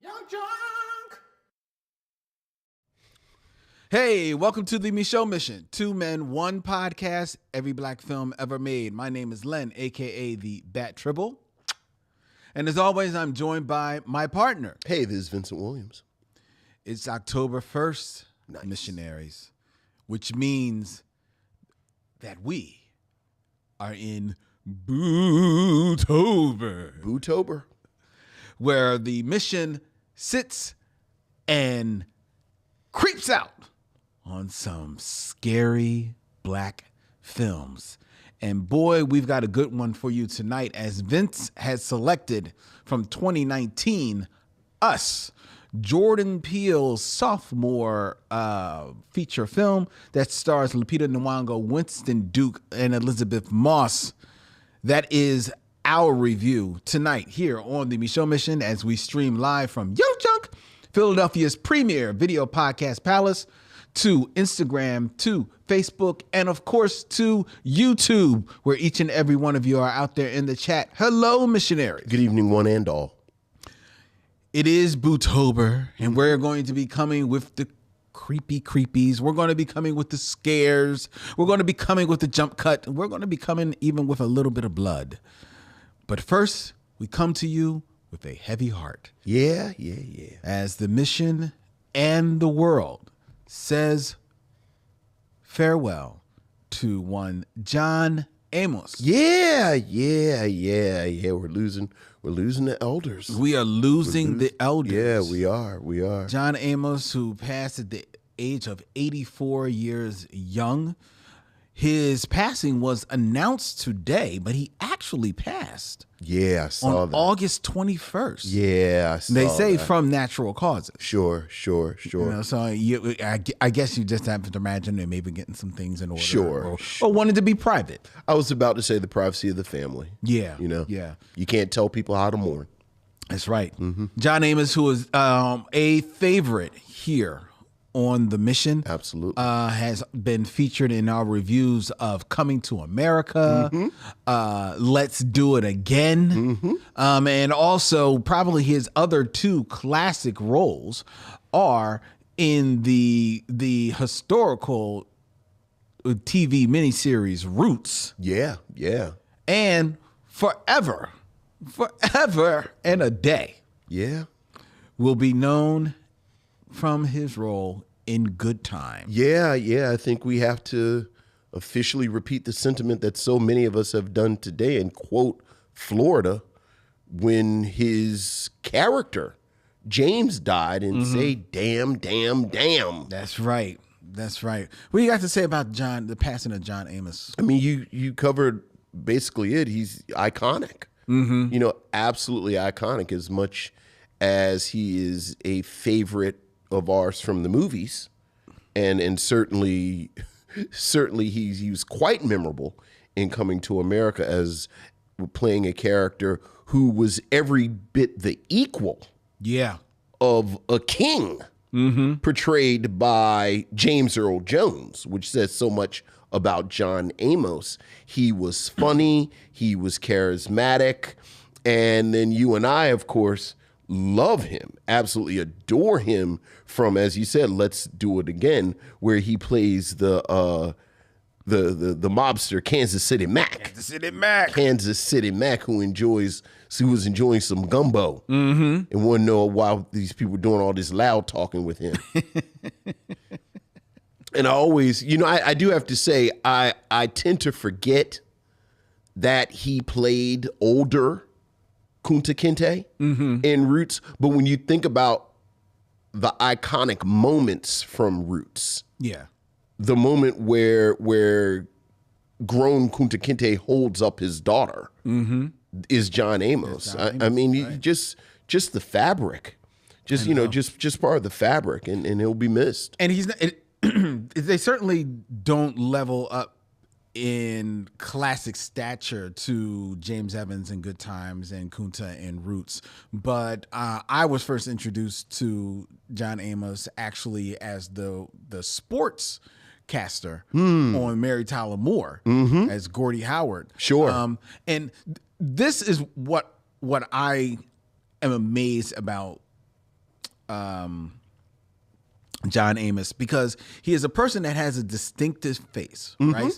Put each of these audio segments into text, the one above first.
Young Drunk. Hey, welcome to the Micheaux Mission. 2 men, 1 podcast, every black film ever made. My name is Len, a.k.a. the Bat Tribble. And as always, I'm joined by my partner. Hey, this is Vincent Williams. It's October 1st, Nice. missionaries, which means that we are in Bootober. Bootober. Where the mission sits and creeps out on some scary black films. And boy, we've got a good one for you tonight, as Vince has selected from 2019, Us, Jordan Peele's sophomore feature film that stars Lupita Nyong'o, Winston Duke, and Elisabeth Moss. That is our review tonight here on the Micheaux Mission as we stream live from Yo Junk, Philadelphia's premier video podcast palace, to Instagram, to Facebook, and of course to YouTube, where each and every one of you are out there in the chat. Hello, missionaries. Good evening, one and all. It is Bootober, and we're going to be coming with the creepies. We're going to be coming with the scares. We're going to be coming with the jump cut. We're going to be coming even with a little bit of blood. But first, we come to you with a heavy heart. Yeah. As the mission and the world says farewell to one John Amos. Yeah. We're losing the elders. We are losing the elders. Yeah, we are. John Amos, who passed at the age of 84 years young. His passing was announced today, but he actually passed. Yeah, I saw on that. August 21st. Yeah, I saw They say that. from natural causes. Sure. You know, so I guess you just have to imagine they're maybe getting some things in order. Sure. Or wanted to be private. I was about to say the privacy of the family. Yeah. You know? Yeah. You can't tell people how to mourn. That's right. John Amos, who is a favorite here on the mission. Absolutely. Has been featured in our reviews of Coming to America, Let's Do It Again, and also probably his other 2 classic roles are in the historical TV miniseries Roots. Yeah. And Forever and a Day Yeah. will be known from his role in Good Time. Yeah. I think we have to officially repeat the sentiment that so many of us have done today and quote Florida when his character, James, died and say, damn. That's right. What do you got to say about the passing of John Amos? I mean, you covered basically it. He's iconic. You know, absolutely iconic, as much as he is a favorite of ours from the movies, and certainly he was quite memorable in Coming to America as playing a character who was every bit the equal of a king, portrayed by James Earl Jones, which says so much about John Amos. He was funny, he was charismatic, and then you and I, of course, love him, absolutely adore him from, as you said, Let's Do It Again, where he plays the mobster Kansas City Mac, who was enjoying some gumbo and wouldn't know why these people were doing all this loud talking with him. And I always, I do have to say, I tend to forget that he played older Kunta Kinte in Roots. But when you think about the iconic moments from Roots, the moment where grown Kunta Kinte holds up his daughter is John Amos. I mean, just the fabric, just part of the fabric, and he'll be missed. And he's not, they certainly don't level up in classic stature to James Evans in Good Times and Kunta in Roots. But I was first introduced to John Amos actually as the sports caster on Mary Tyler Moore as Gordie Howard. Sure. And this is what I am amazed about John Amos, because he is a person that has a distinctive face, right?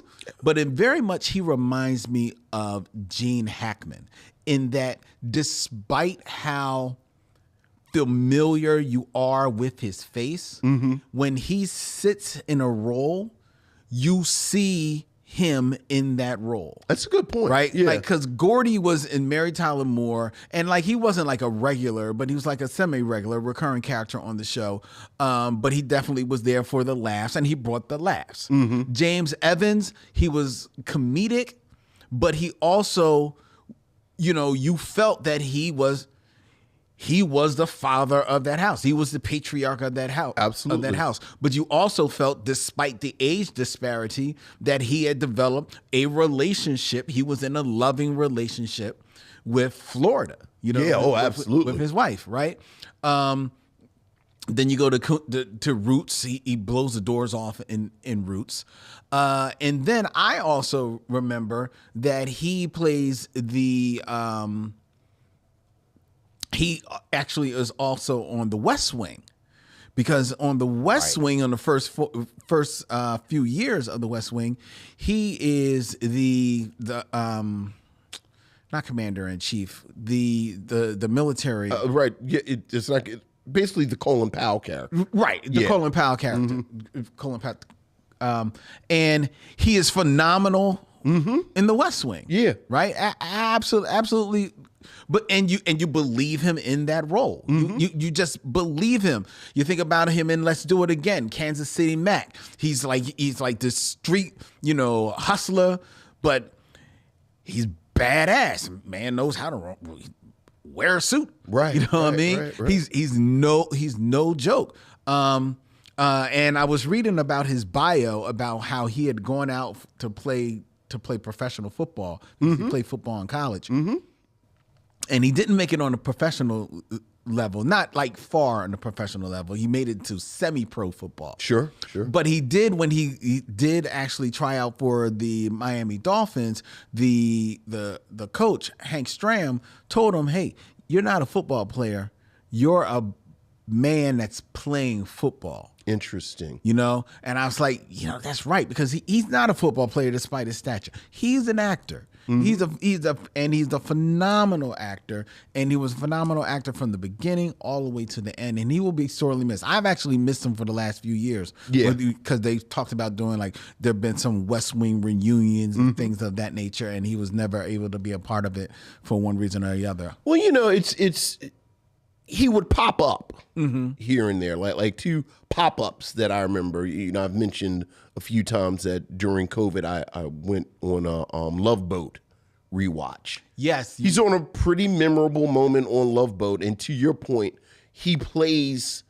But in very much, he reminds me of Gene Hackman in that despite how familiar you are with his face, when he sits in a role, you see him in that role. That's a good point. Right? Yeah. Like, because Gordy was in Mary Tyler Moore, and like he wasn't like a regular, but he was like a semi-regular recurring character on the show. But he definitely was there for the laughs, and he brought the laughs. James Evans, he was comedic, but he also, you know, you felt that he was the father of that house. He was the patriarch of that house. Absolutely. Of that house. But you also felt, despite the age disparity, that he had developed a relationship. He was in a loving relationship with Florida. You know, Yeah, absolutely. with his wife, right? Then you go to Roots. He blows the doors off in Roots. And then I also remember that he plays the... he actually is also on the West Wing, because on the West Wing, on the first few years of the West Wing, he is the not commander in chief, the military. Right. Yeah, it's not basically the Colin Powell character. Right. The Colin Powell character. Colin Powell. And he is phenomenal in the West Wing. Yeah. Right. Absolutely. But and you believe him in that role. You just believe him. You think about him in Let's Do It Again, Kansas City Mac. He's like this street, you know, hustler, but he's badass. Man knows how to wear a suit. Right. You know what I mean? Right. He's no joke. And I was reading about his bio, about how he had gone out to play professional football. He played football in college. And he didn't make it on a professional level, not like far on the professional level. He made it to semi-pro football. Sure. But he did, when he did actually try out for the Miami Dolphins, the coach, Hank Stram, told him, hey, you're not a football player. You're a man that's playing football. Interesting. You know? And I was like, you know, that's right, because he's not a football player despite his stature. He's an actor. He's a phenomenal actor, and he was a phenomenal actor from the beginning all the way to the end, and he will be sorely missed. I've actually missed him for the last few years, because they talked about doing, like, there've been some West Wing reunions and things of that nature, and he was never able to be a part of it for one reason or the other. Well, you know, it's he would pop up here and there, like two pop-ups that I remember. You know, I've mentioned a few times that during COVID, I went on a Love Boat rewatch. Yes. He's on a pretty memorable moment on Love Boat, and to your point, he plays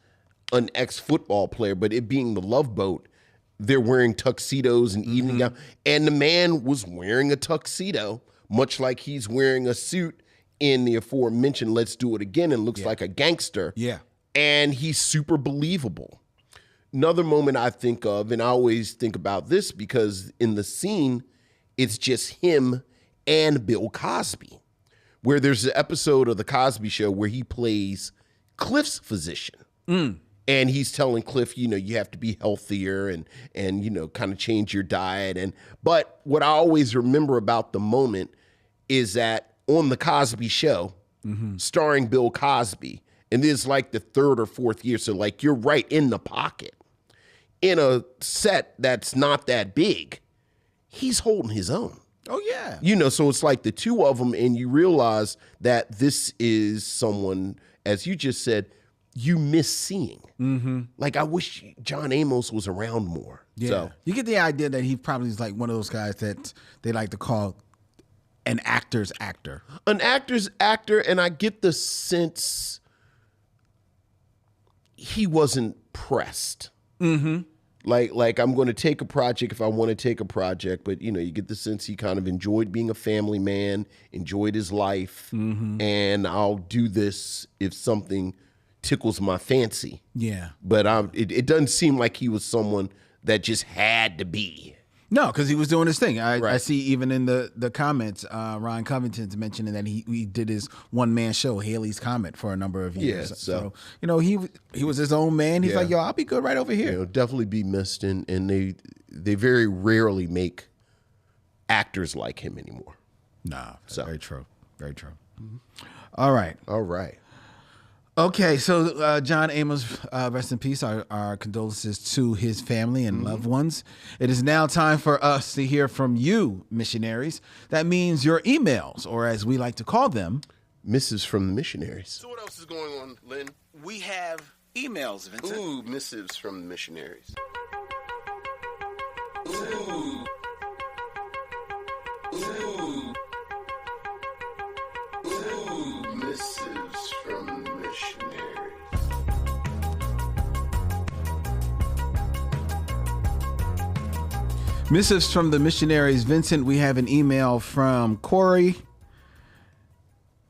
an ex-football player, but it being the Love Boat, they're wearing tuxedos and evening gown, and the man was wearing a tuxedo, much like he's wearing a suit in the aforementioned Let's Do It Again, and looks like a gangster. Yeah. And he's super believable. Another moment I think of, and I always think about this because in the scene, it's just him and Bill Cosby, where there's an episode of The Cosby Show where he plays Cliff's physician. And he's telling Cliff, you know, you have to be healthier and you know, kind of change your diet. But what I always remember about the moment is that on The Cosby Show, starring Bill Cosby, and this is like the third or fourth year, so like you're right in the pocket. In a set that's not that big, he's holding his own. Oh, yeah. You know, so it's like the two of them, and you realize that this is someone, as you just said, you miss seeing. Like, I wish John Amos was around more. Yeah. So. You get the idea that he probably is like one of those guys that they like to call an actor's actor. An actor's actor, and I get the sense he wasn't pressed. Like I'm going to take a project if I want to take a project, but you know, you get the sense he kind of enjoyed being a family man, enjoyed his life, and I'll do this if something tickles my fancy. Yeah. But it doesn't seem like he was someone that just had to be. No, because he was doing his thing. I Right. see even in the comments, Ron Covington's mentioning that he did his one-man show, Haley's Comet, for a number of years. Yeah, so he was his own man. He's like, yo, I'll be good right over here. Definitely be missed, and they very rarely make actors like him anymore. Nah, So. very true. Very true. All right. All right. Okay, so John Amos, rest in peace. Our condolences to his family and loved ones. It is now time for us to hear from you, missionaries. That means your emails, or as we like to call them, Missives from the Missionaries. So what else is going on, Lynn? we have emails, Vincent. Ooh, missives from the missionaries. Missives from the missionaries. Missives from the missionaries. Vincent, we have an email from Corey.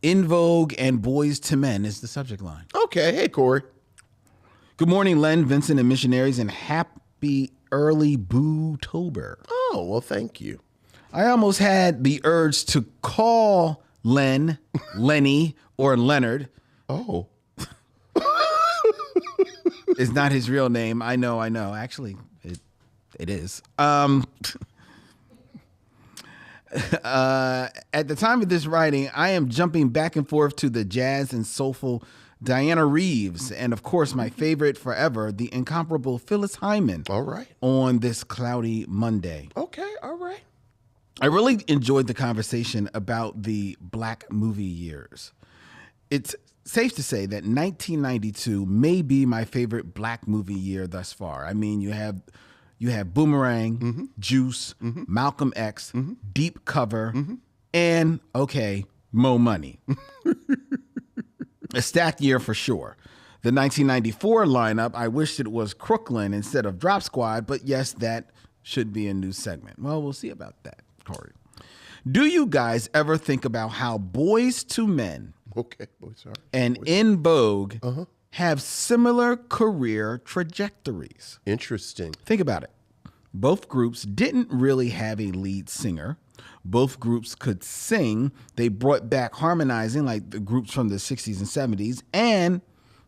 In Vogue and Boys to Men is the subject line. Okay, hey Corey. Good morning, Len, Vincent, and missionaries, and happy early Bootober. Oh, well, thank you. I almost had the urge to call Len, Lenny, or Leonard. Oh. It's not his real name. I know. Actually, it is. At the time of this writing, I am jumping back and forth to the jazz and soulful Diana Reeves, and of course, my favorite forever, the incomparable Phyllis Hyman. All right. On this cloudy Monday. Okay, all right. I really enjoyed the conversation about the Black movie years. It's safe to say that 1992 may be my favorite Black movie year thus far. I mean, you have Boomerang, Juice, Malcolm X, Deep Cover, and, okay, Mo Money. A stacked year for sure. The 1994 lineup, I wished it was Crooklyn instead of Drop Squad, but yes, that should be a new segment. Well, we'll see about that, Corey. Do you guys ever think about how Boys to Men and In Vogue have similar career trajectories? Interesting. Think about it. Both groups didn't really have a lead singer. Both groups could sing. They brought back harmonizing like the groups from the 60s and 70s, and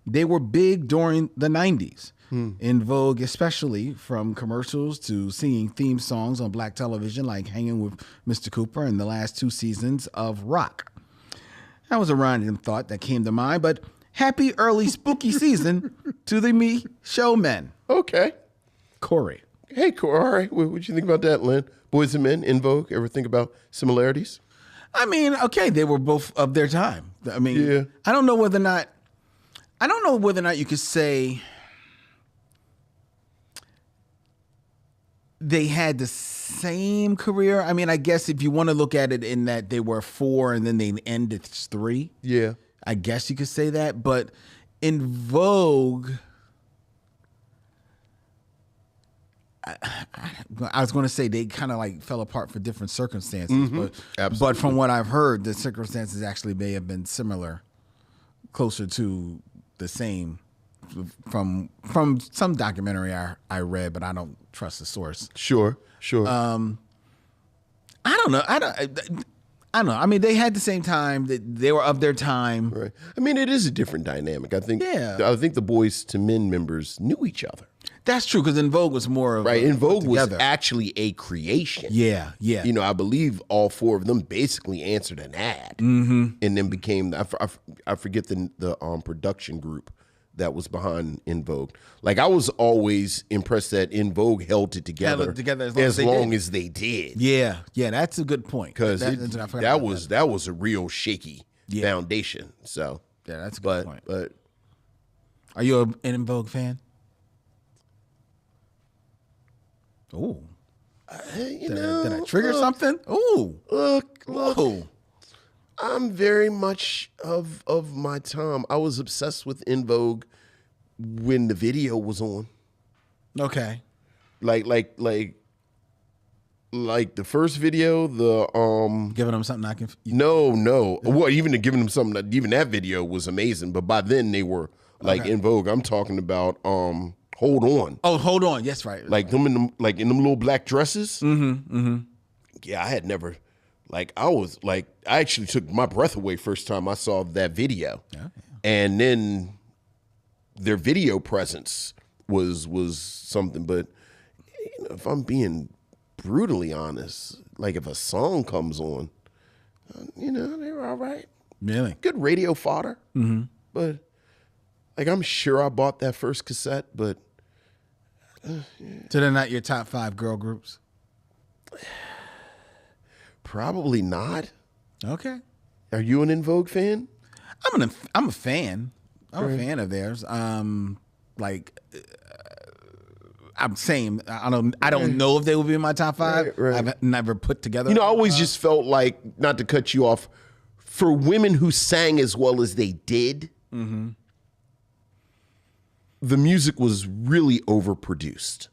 they were big during the 90s. In Vogue, especially from commercials to singing theme songs on Black television like Hanging with Mr. Cooper and the last 2 seasons of Rock. That was a random thought that came to mind, but happy early spooky season to the Micheaux men. Okay. Corey. Hey, Corey. All right. What'd you think about that, Lynn? Boys and Men, In Vogue. Ever think about similarities? I mean, okay, they were both of their time. I mean, Yeah. I don't know whether or not you could say they had the same career. I mean, I guess if you want to look at it in that they were 4 and then they ended 3. Yeah. I guess you could say that. But In Vogue, I was going to say they kind of like fell apart for different circumstances. But Absolutely. from what I've heard, the circumstances actually may have been similar, closer to the same from some documentary I read, but I don't trust the source. Sure. I don't know. I don't know. I mean, they had the same time. They were of their time. Right. I mean, it is a different dynamic. I think. Yeah. I think the Boys to Men members knew each other. That's true, because In Vogue was more of Right. In Vogue was together. actually a creation. Yeah. You know, I believe all 4 of them basically answered an ad, and then became. I forget the production group that was behind In Vogue. Like, I was always impressed that In Vogue held it together, as long as they did. Yeah, that's a good point. Because that was a real shaky foundation. So yeah, that's a good point. But are you an In Vogue fan? Ooh, did I trigger something? Ooh, look. Ooh. I'm very much of my time. I was obsessed with In Vogue when the video was on. Okay. Like the first video, Giving them something I can. No. Well, even giving them something, even that video was amazing. But by then they were like In Vogue. I'm talking about Hold On. Oh, Hold On. Yes, right. Like them in them little black dresses. Yeah, I had never, like, I actually took my breath away first time I saw that video. Yeah. And then their video presence was something. But if I'm being brutally honest, like if a song comes on, they're all right. Really? Good radio fodder. But like, I'm sure I bought that first cassette, but. So they're not your top 5 girl groups? Probably not. Okay. Are you an En Vogue fan? I'm a fan. I'm a fan of theirs. I'm saying I don't know if they would be in my top 5. Right. I've never put together. I always just felt like, not to cut you off, for women who sang as well as they did, the music was really overproduced.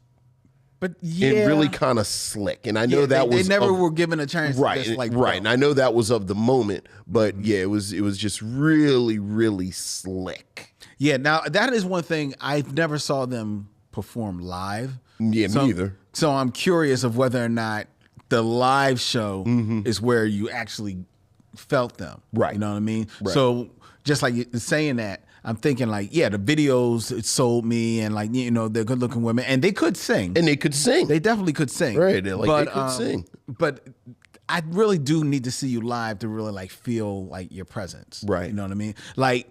But yeah, and really kind of slick. And I know they never were given a chance. Right, to just like, right. And I know that was of the moment, but yeah, it was just really, really slick. Yeah. Now that is one thing I've never saw them perform live. Yeah, me either. So I'm curious of whether or not the live show is where you actually felt them. Right. You know what I mean? Right. So just like saying that, I'm thinking like, yeah, the videos, it sold me, and like, they're good looking women, and they could sing. And they could sing. They definitely could sing. Right. They could sing. But I really do need to see you live to really like feel like your presence. Right. You know what I mean? Like,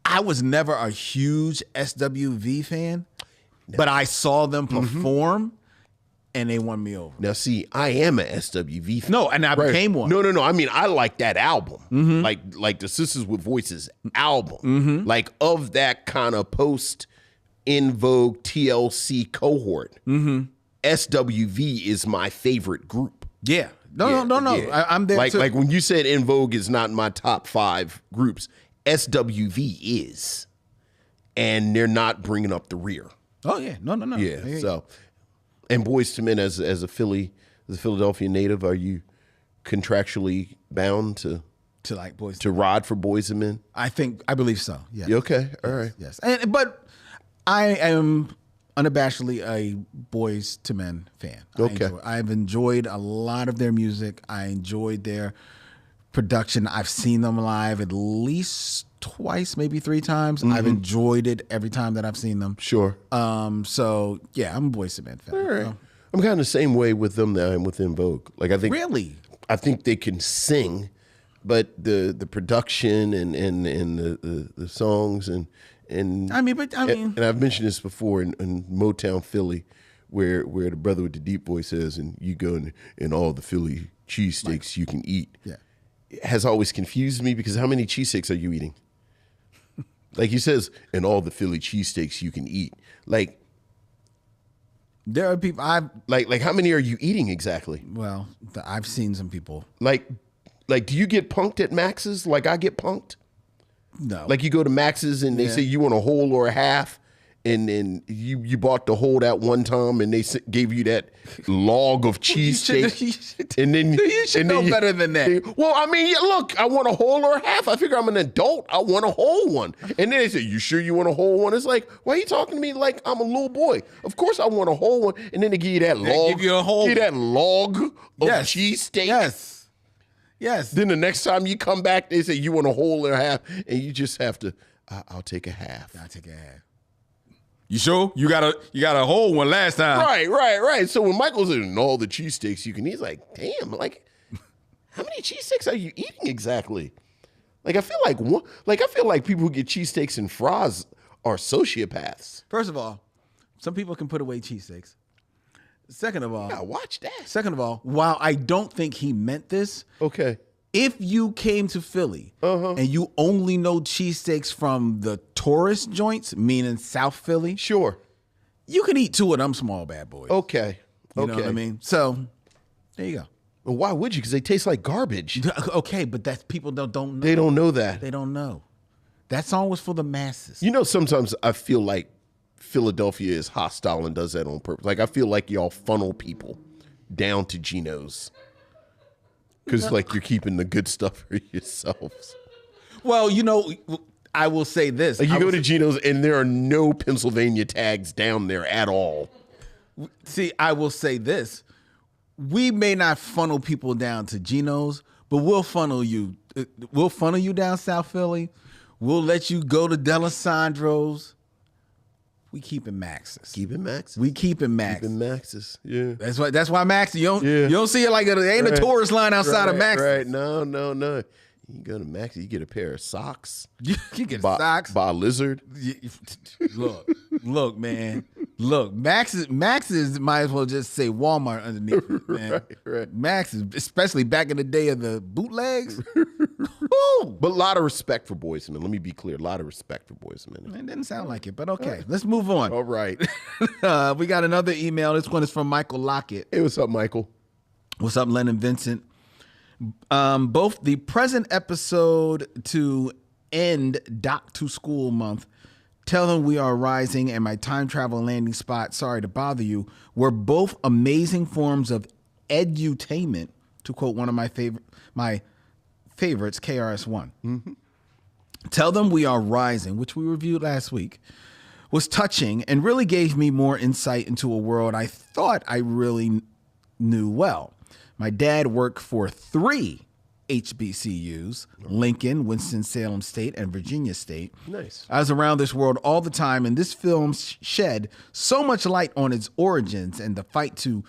I was never a huge SWV fan, but I saw them perform. And they won me over. Now, see, I am a SWV fan. No, and I became one. No. I mean, I like that album. Like the Sisters with Voices album. Like, of that kind of post En Vogue TLC cohort, SWV is my favorite group. Yeah. No. Yeah. I'm there too. Like when you said En Vogue is not in my top 5 groups, SWV is. And they're not bringing up the rear. Oh, yeah. No. Yeah, so... And Boyz II Men, as a Philadelphia native, are you contractually bound to like Boyz to ride for Boyz II Men? I believe so. Yeah. Okay. All right. Yes. But I am unabashedly a Boyz II Men fan. Okay. I've enjoyed a lot of their music. I enjoyed their production. I've seen them live at least twice, maybe 3 times. I've enjoyed it every time that I've seen them. Sure. So yeah, I'm a Boyz II Men fan. All right. I'm kind of the same way with them that I am with En Vogue. Like, I think I think they can sing, but the production and the songs and and I've mentioned this before in Motown Philly, where the brother with the deep voice says, and you go in all the Philly cheesesteaks you can eat. Yeah. It has always confused me, because how many cheesesteaks are you eating? Like, he says, in all the Philly cheesesteaks you can eat. Like, there are people like how many are you eating exactly? Well, I've seen some people. Like, do you get punked at Max's like I get punked? No. Like, you go to Max's and they say you want a whole or a half, and then you bought the whole that one time, and they gave you that log of cheesesteak. And then you should know better than that. Well, I mean, look, I want a whole or a half. I figure I'm an adult. I want a whole one. And then they say, you sure you want a whole one? It's like, why are you talking to me like I'm a little boy? Of course I want a whole one. And then they give you that log. Give you a whole. Give you that log of cheesesteak. Yes. Then the next time you come back, they say you want a whole or a half, and you just have to. I'll take a half. I'll take a half. You sure? You got a whole one last time. Right. So when Michael's in all the cheesesteaks you can eat, he's like, damn, like, how many cheesesteaks are you eating exactly? Like, I feel like people who get cheesesteaks and fries are sociopaths. First of all, some people can put away cheesesteaks. Second of all, yeah, watch that. Second of all, while I don't think he meant this, okay. If you came to Philly and you only know cheesesteaks from the tourist joints, meaning South Philly, sure, you can eat 2 of them small bad boys. Okay. You know what I mean? So there you go. Well, why would you? Because they taste like garbage. Okay, but that's people don't know. They don't know that. They don't know. That song was for the masses. You know, sometimes I feel like Philadelphia is hostile and does that on purpose. Like, I feel like y'all funnel people down to Geno's. Because, like, you're keeping the good stuff for yourselves. Well, I will say this. Like you go to Geno's and there are no Pennsylvania tags down there at all. See, I will say this. We may not funnel people down to Geno's, but we'll funnel you. We'll funnel you down South Philly. We'll let you go to Delisandro's. We keep it Max's. Keep it Max's. We keep it Max's. Keep it Max's. Yeah. That's why Max's. You don't see it like there ain't a tourist line outside of Max's. Right. No. You go to Max's, you get a pair of socks. You get socks. Buy a lizard. Look, man. Look, Max's might as well just say Walmart underneath it, man. Right. Max's, especially back in the day of the bootlegs. But a lot of respect for Boyz II Men. Let me be clear. A lot of respect for Boyz II Men. It didn't sound like it, but okay. Let's move on. All right. We got another email. This one is from Michael Lockett. Hey, what's up, Michael? What's up, Len and Vincent? Both the present episode to end Doc to School month, Tell Them We Are Rising, and my time travel landing spot, Sorry to Bother You, were both amazing forms of edutainment, to quote one of my favorites, KRS-One. Mm-hmm. Tell Them We Are Rising, which we reviewed last week, was touching and really gave me more insight into a world I thought I really knew well. My dad worked for 3 HBCUs, Lincoln, Winston-Salem State, and Virginia State. Nice. I was around this world all the time, and this film shed so much light on its origins and the fight to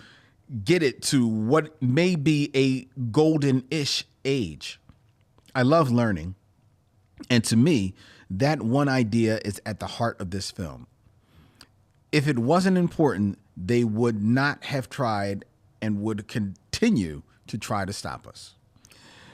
get it to what may be a golden-ish age. I love learning, and to me, that one idea is at the heart of this film. If it wasn't important, they would not have tried and would continue to try to stop us.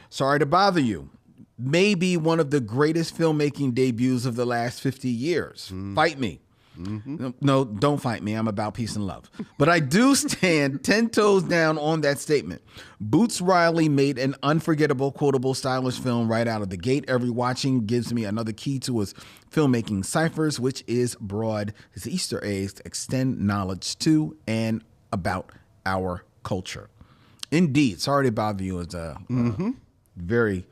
Sorry to Bother You may be one of the greatest filmmaking debuts of the last 50 years. Fight me. Mm-hmm. No, don't fight me. I'm about peace and love. But I do stand 10 toes down on that statement. Boots Riley made an unforgettable, quotable, stylish film right out of the gate. Every watching gives me another key to his filmmaking ciphers, which is broad, his Easter eggs to extend knowledge to and about our culture. Indeed, Sorry to Bother You is a very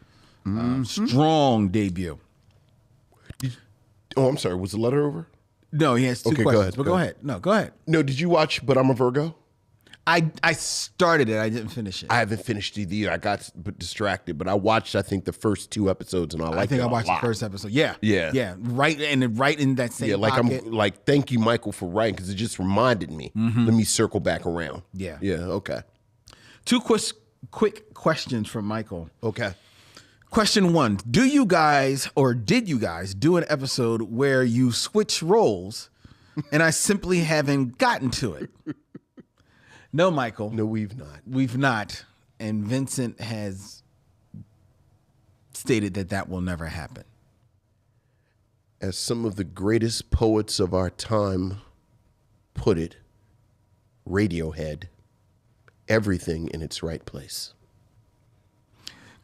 strong debut. Oh, I'm sorry. Was the letter over? No, he has 2 questions. Go ahead. But go ahead. No, go ahead. No, did you watch But I'm a Virgo? I started it. I didn't finish it. I haven't finished it either. I got distracted, but I watched, I think, the first 2 episodes, and I think I watched the first episode. Yeah. Right in that same pocket. I'm like, thank you, Michael, for writing, because it just reminded me. Let me circle back around. Yeah. Okay. 2 quick questions from Michael. Okay. Question 1: did you guys do an episode where you switch roles, and I simply haven't gotten to it? No, Michael. No, we've not. We've not. And Vincent has stated that will never happen. As some of the greatest poets of our time put it, Radiohead, everything in its right place.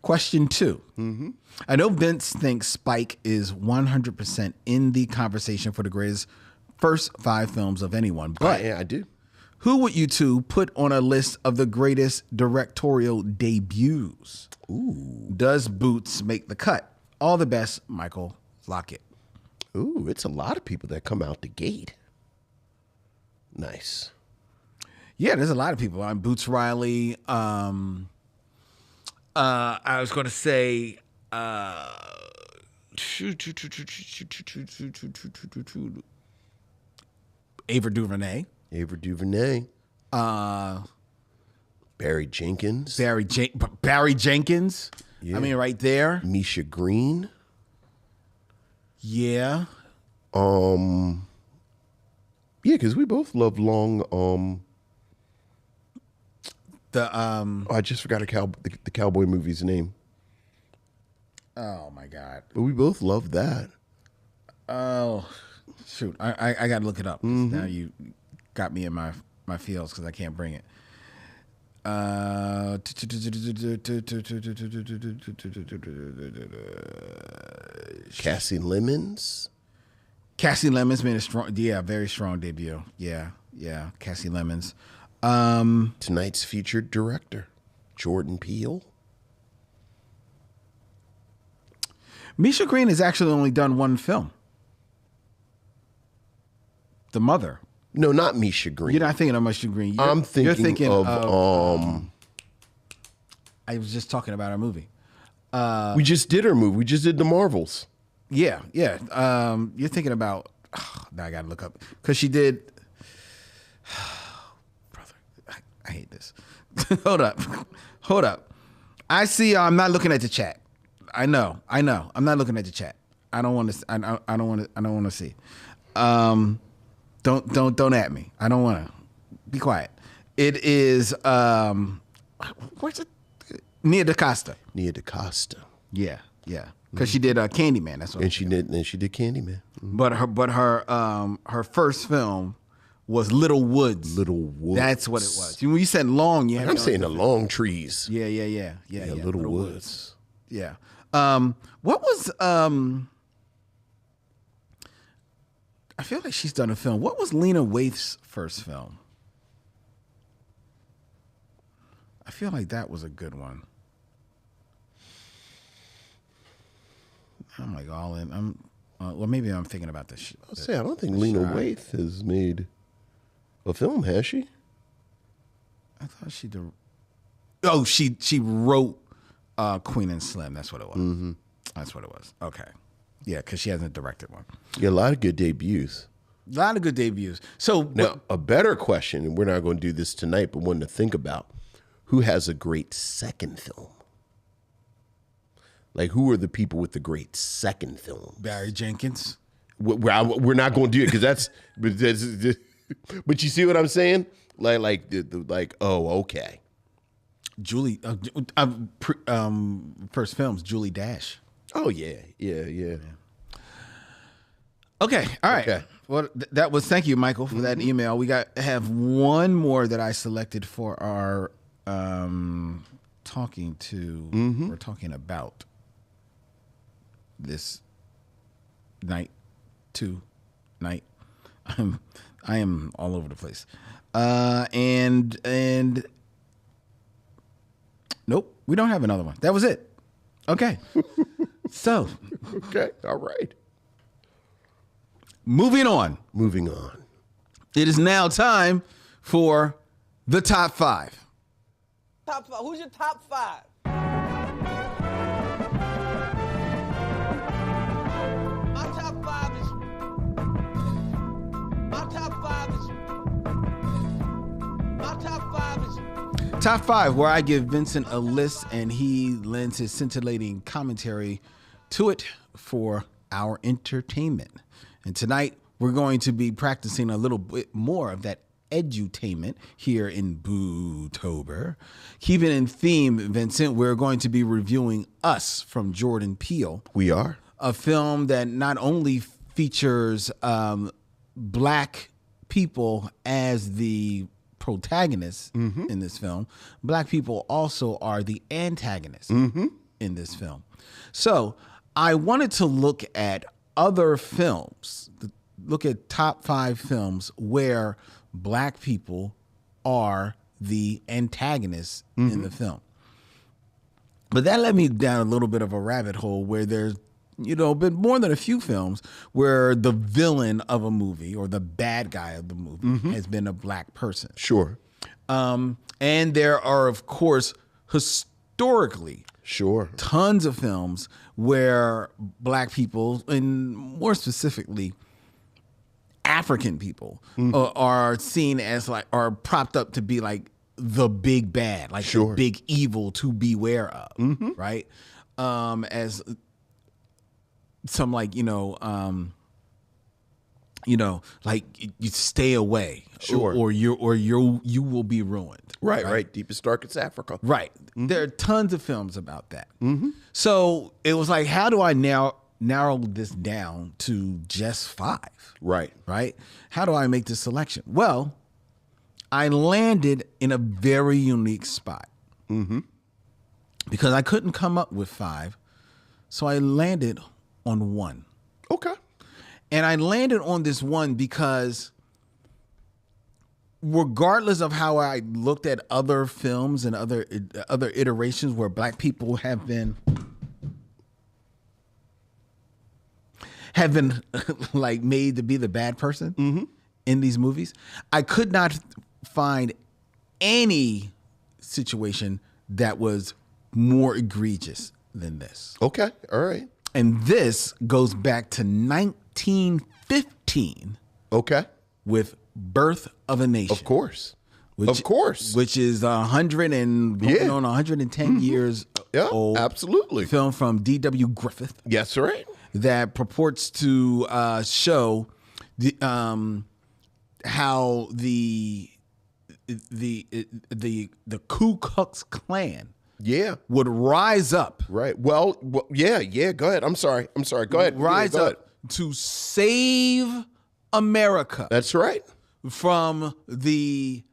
Question 2. I know Vince thinks Spike is 100% in the conversation for the greatest first 5 films of anyone, but yeah, I do. Who would you 2 put on a list of the greatest directorial debuts? Ooh. Does Boots make the cut? All the best, Michael Lockett. Ooh, it's a lot of people that come out the gate. Nice. Yeah, there's a lot of people. I'm Boots Riley. I was going to say Ava DuVernay. Barry Jenkins. Barry Jenkins. Yeah. I mean, right there. Misha Green. Yeah. Yeah, because we both love long. I just forgot the cowboy movie's name. Oh my God! But we both love that. Oh, shoot! I got to look it up. Now you got me in my feels because I can't bring it. Cassie Lemons. Cassie Lemons made a very strong debut. Yeah, Cassie Lemons. Tonight's featured director, Jordan Peele. Misha Green has actually only done one film. The Mother. No, not Misha Green. You're not thinking of Misha Green. I'm thinking of I was just talking about our movie. We just did her movie. We just did The Marvels. Yeah. You're thinking about. Now I gotta look up because she did. Brother, I hate this. Hold up. I see. I'm not looking at the chat. I know. I'm not looking at the chat. I don't want to. I don't want to see. Don't at me. I don't want to. Be quiet. It is. Where's it? Nia DaCosta. Yeah. Because she did Candyman. That's what. And she did Candyman. Mm-hmm. But her first film was Little Woods. That's what it was. When you said long, you had. I'm saying the long trees. Yeah. Little Woods. Yeah. What was I feel like she's done a film. What was Lena Waithe's first film? I feel like that was a good one. I'm like all in. Well, maybe I'm thinking about this. I don't think Lena Waithe has made a film, has she? I thought she did. Oh, she wrote Queen and Slim. That's what it was. Mm-hmm. That's what it was. Okay. Yeah, because she hasn't directed one. Yeah, a lot of good debuts. So now, a better question, and we're not going to do this tonight, but one to think about: who has a great second film? Like, who are the people with the great second film? Barry Jenkins. We're not going to do it because that's. But you see what I'm saying? Like, oh, okay. Julie, first films, Julie Dash. Oh yeah. Okay, all right. Okay. Well, that was. Thank you, Michael, for that email. We have one more that I selected for our talking to. We're talking about this night. I am all over the place. And nope, we don't have another one. That was it. Okay. So. Okay. All right. Moving on. It is now time for the top five. Top five. Who's your top five? My top five is. Top five, where I give Vincent a list and he lends his scintillating commentary to it for our entertainment. And tonight, we're going to be practicing a little bit more of that edutainment here in Bootober. Keeping in theme, Vincent, we're going to be reviewing Us from Jordan Peele. We are. A film that not only features black people as the protagonists in this film, black people also are the antagonists in this film. So I wanted to look at other films, look at top five films where black people are the antagonists in the film. But that led me down a little bit of a rabbit hole where there's, been more than a few films where the villain of a movie or the bad guy of the movie has been a black person. Sure. And there are, of course, historically, tons of films where black people, and more specifically, African people, are seen as are propped up to be like the big bad, like the big evil to beware of, right? As some like like you stay away, or you will be ruined. Right. Deepest, darkest Africa. Right. There are tons of films about that. So it was like, how do I narrow this down to just five? Right. How do I make this selection? Well, I landed in a very unique spot because I couldn't come up with five, so I landed on one. Okay. And I landed on this one because regardless of how I looked at other films and other iterations where black people have been have been like made to be the bad person in these movies. I could not find any situation that was more egregious than this. Okay. All right. And this goes back to 1915 Okay. with Birth of a Nation. Of course. Which is 100 and going on 110 years old. Absolutely. Film from D.W. Griffith. Yes, right. That purports to show the how the Ku Klux Klan would rise up. Right. Well, yeah. Go ahead. I'm sorry. Go ahead. Rise go up ahead. to save America. That's right. From the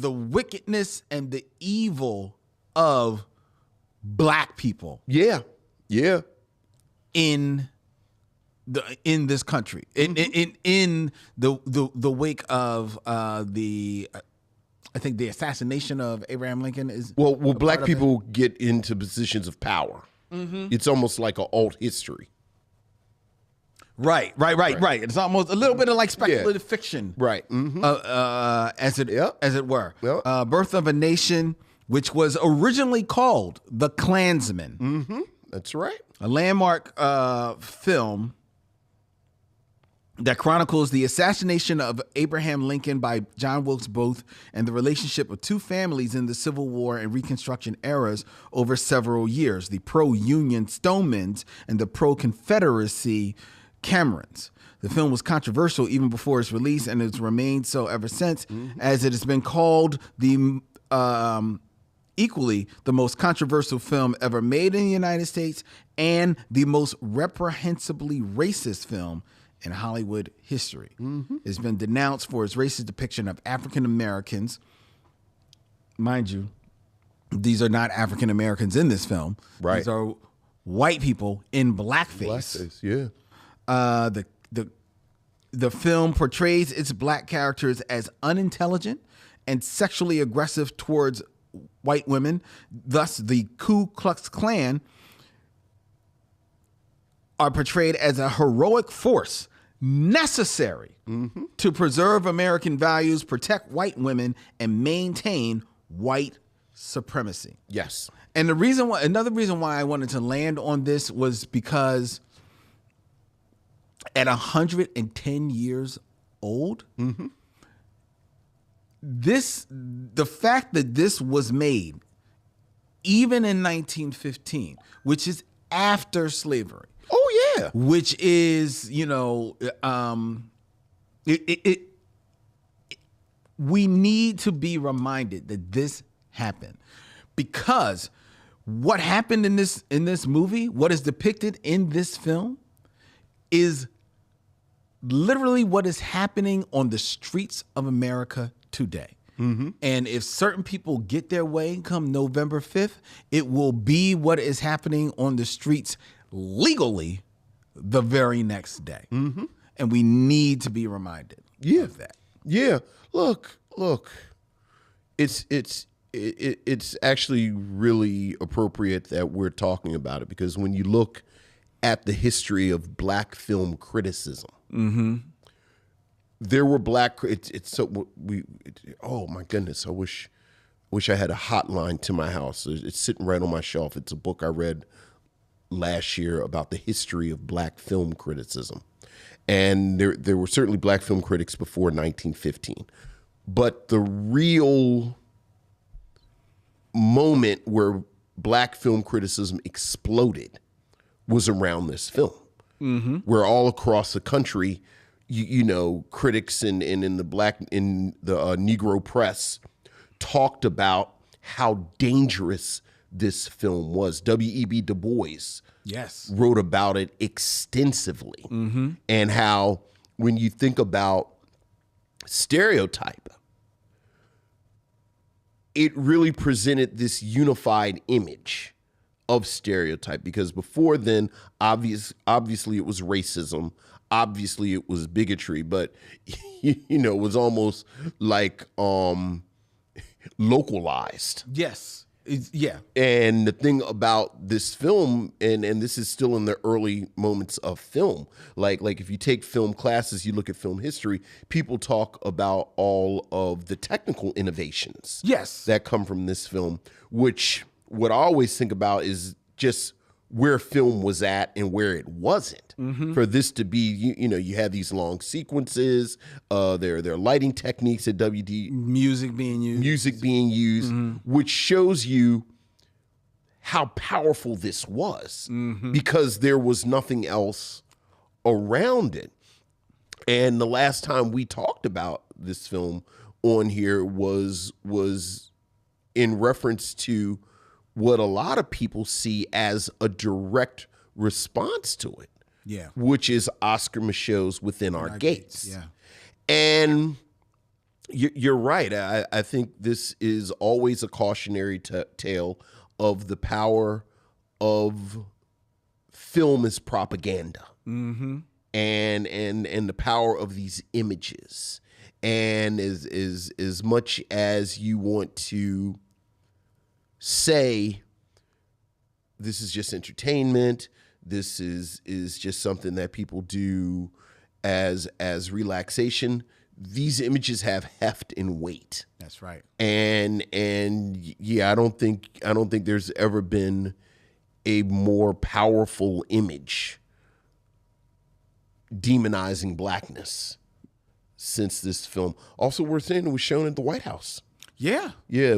wickedness and the evil of black people. Yeah. In this country, in the wake of I think the assassination of Abraham Lincoln is well black people get into positions of power. It's almost like an alt history. Right. It's almost a little bit of like speculative fiction, right? As it were. Yep. Birth of a Nation, which was originally called The Klansman. That's right. A landmark film that chronicles the assassination of Abraham Lincoln by John Wilkes Booth and the relationship of two families in the Civil War and Reconstruction eras over several years, the pro-Union Stonemans and the pro-Confederacy Camerons. The film was controversial even before its release, and it's remained so ever since, as it has been called the equally the most controversial film ever made in the United States and the most reprehensibly racist film in Hollywood history. It's been denounced for its racist depiction of African Americans. Mind you, these are not African Americans in this film. Right. These are white people in blackface. Yeah. The film portrays its black characters as unintelligent and sexually aggressive towards white women. Thus, the Ku Klux Klan are portrayed as a heroic force necessary to preserve American values, protect white women, and maintain white supremacy. Yes. And another reason why I wanted to land on this was because at 110 years old, the fact that this was made even in 1915, which is after slavery. Oh yeah. Which is, we need to be reminded that this happened, because what happened in this movie, what is depicted in this film, is literally what is happening on the streets of America today. And if certain people get their way come November 5th, it will be what is happening on the streets legally the very next day. And we need to be reminded of that. Yeah. Look. It's actually really appropriate that we're talking about it, because when you look at the history of black film criticism, there were oh my goodness, I wish I had a hotline to my house. It's sitting right on my shelf. It's a book I read last year about the history of black film criticism. And there were certainly black film critics before 1915. But the real moment where black film criticism exploded was around this film, where all across the country, critics in the Negro press talked about how dangerous this film was. W.E.B. Du Bois wrote about it extensively, and how when you think about stereotype, it really presented this unified image of stereotype, because before then, obviously it was racism, obviously it was bigotry, but it was almost like localized. Yes. Yeah. And the thing about this film, and this is still in the early moments of film, like if you take film classes, you look at film history, people talk about all of the technical innovations Yes. that come from this film, which what I always think about is just where film was at and where it wasn't. For this to be, you have these long sequences, their lighting techniques at WD, Music being used, which shows you how powerful this was because there was nothing else around it. And the last time we talked about this film on here was in reference to what a lot of people see as a direct response to it. Yeah. Which is Oscar Micheaux's Within Our Gates. Yeah. And you're right. I think this is always a cautionary tale of the power of film as propaganda. And the power of these images. And as much as you want to say this is just entertainment, this is just something that people do as relaxation, these images have heft and weight. That's right. And yeah, I don't think there's ever been a more powerful image demonizing blackness since this film. Also worth saying, it was shown at the White House. Yeah. Yeah,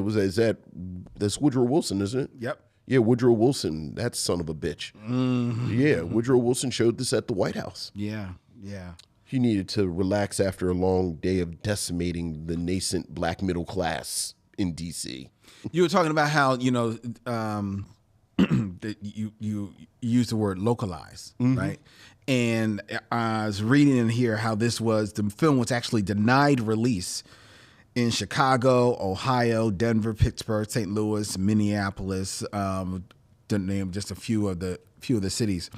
that's Woodrow Wilson, isn't it? Yep. Yeah, Woodrow Wilson, that son of a bitch. Yeah, Woodrow Wilson showed this at the White House. Yeah, yeah. He needed to relax after a long day of decimating the nascent black middle class in D.C. You were talking about how, that you use the word localize, right? And I was reading in here how the film was actually denied release in Chicago, Ohio, Denver, Pittsburgh, St. Louis, Minneapolis, to name just a few of the cities.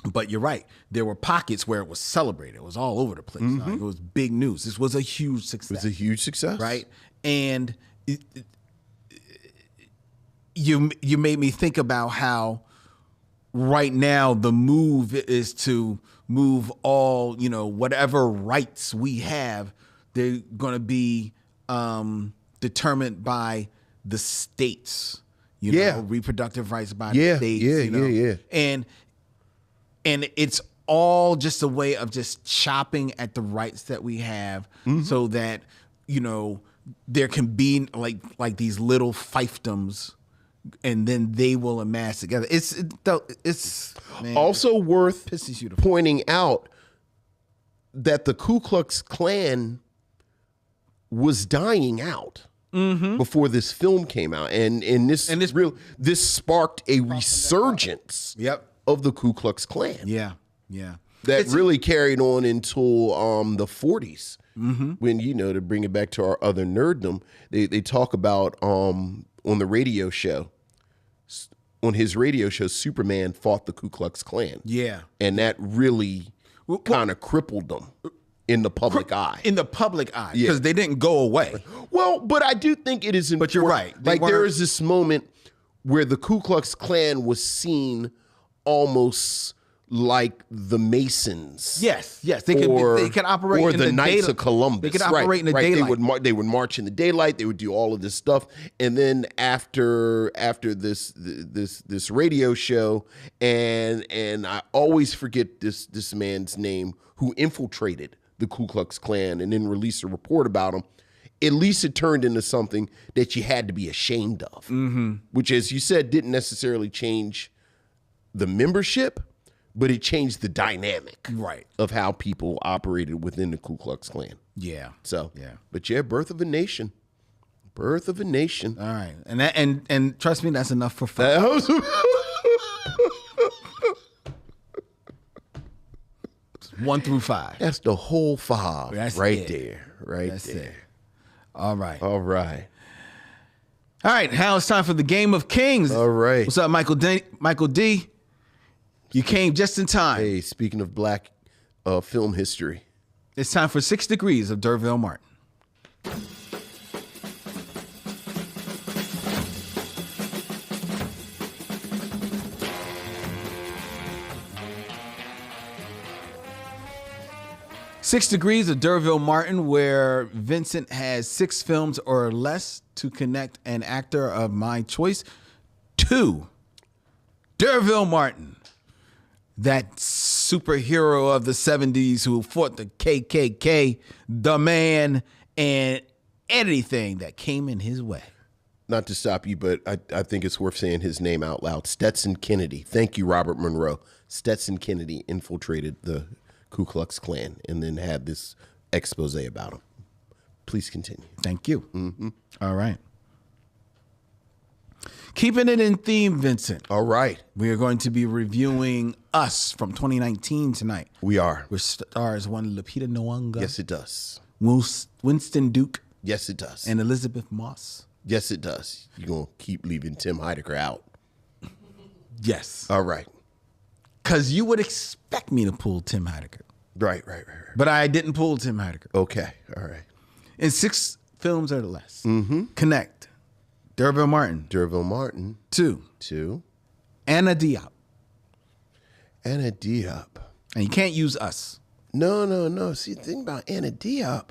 But you're right. There were pockets where it was celebrated. It was all over the place. Like, it was big news. This was a huge success. It was a huge success. Right? And you made me think about how right now the move is to move all, whatever rights we have, they're going to be determined by the states, reproductive rights by the states. Yeah. And it's all just a way of just chopping at the rights that we have so that, there can be like these little fiefdoms and then they will amass together. It's man, also worth pisses you to pointing out that the Ku Klux Klan was dying out before this film came out, and this sparked a resurgence of the Ku Klux Klan. Yeah. That really carried on until the 40s, when to bring it back to our other nerddom, they talk about on the radio show. On his radio show, Superman fought the Ku Klux Klan. Yeah, and that really kind of crippled them in the public eye. In the public eye, because they didn't go away. Well, but I do think it is important. But you're right. Like there is this moment where the Ku Klux Klan was seen almost like the Masons. Yes. They could operate or in the Knights of Columbus. They could operate in the daylight. They would march in the daylight. They would do all of this stuff, and then after this radio show, and I always forget this man's name who infiltrated the Ku Klux Klan and then released a report about him. At least it turned into something that you had to be ashamed of, which, as you said, didn't necessarily change the membership, but it changed the dynamic of how people operated within the Ku Klux Klan. Yeah. So, but Birth of a Nation. Birth of a Nation. All right. And trust me, that's enough for fun. 1 through 5. That's the whole 5 that's right it. there. Right that's there. It. All right. All right. All right. Now it's time for the Game of Kings. All right. What's up, Michael D? Michael D? You came just in time. Hey, speaking of black film history. It's time for 6 Degrees of D'Urville Martin. 6 Degrees of D'Urville Martin, where Vincent has 6 films or less to connect an actor of my choice to D'Urville Martin, that superhero of the 70s who fought the KKK, the man, and anything that came in his way. Not to stop you, but I think it's worth saying his name out loud. Stetson Kennedy. Thank you, Robert Monroe. Stetson Kennedy infiltrated the Ku Klux Klan and then had this expose about him. Please continue. Thank you. Mm-hmm. All right. Keeping it in theme, Vincent. All right. We are going to be reviewing Us from 2019 tonight. We are. Which stars one Lupita Nyong'o. Yes, it does. Winston Duke. Yes, it does. And Elisabeth Moss. Yes, it does. You're going to keep leaving Tim Heidecker out. Yes. All right. Because you would expect me to pull Tim Heidecker. Right. But I didn't pull Tim Heidecker. Okay. All right. In 6 films or less. Mm-hmm. Connect. D'Urville Martin. 2. Anna Diop. Anna Diop. And you can't use Us. No. See, the thing about Anna Diop,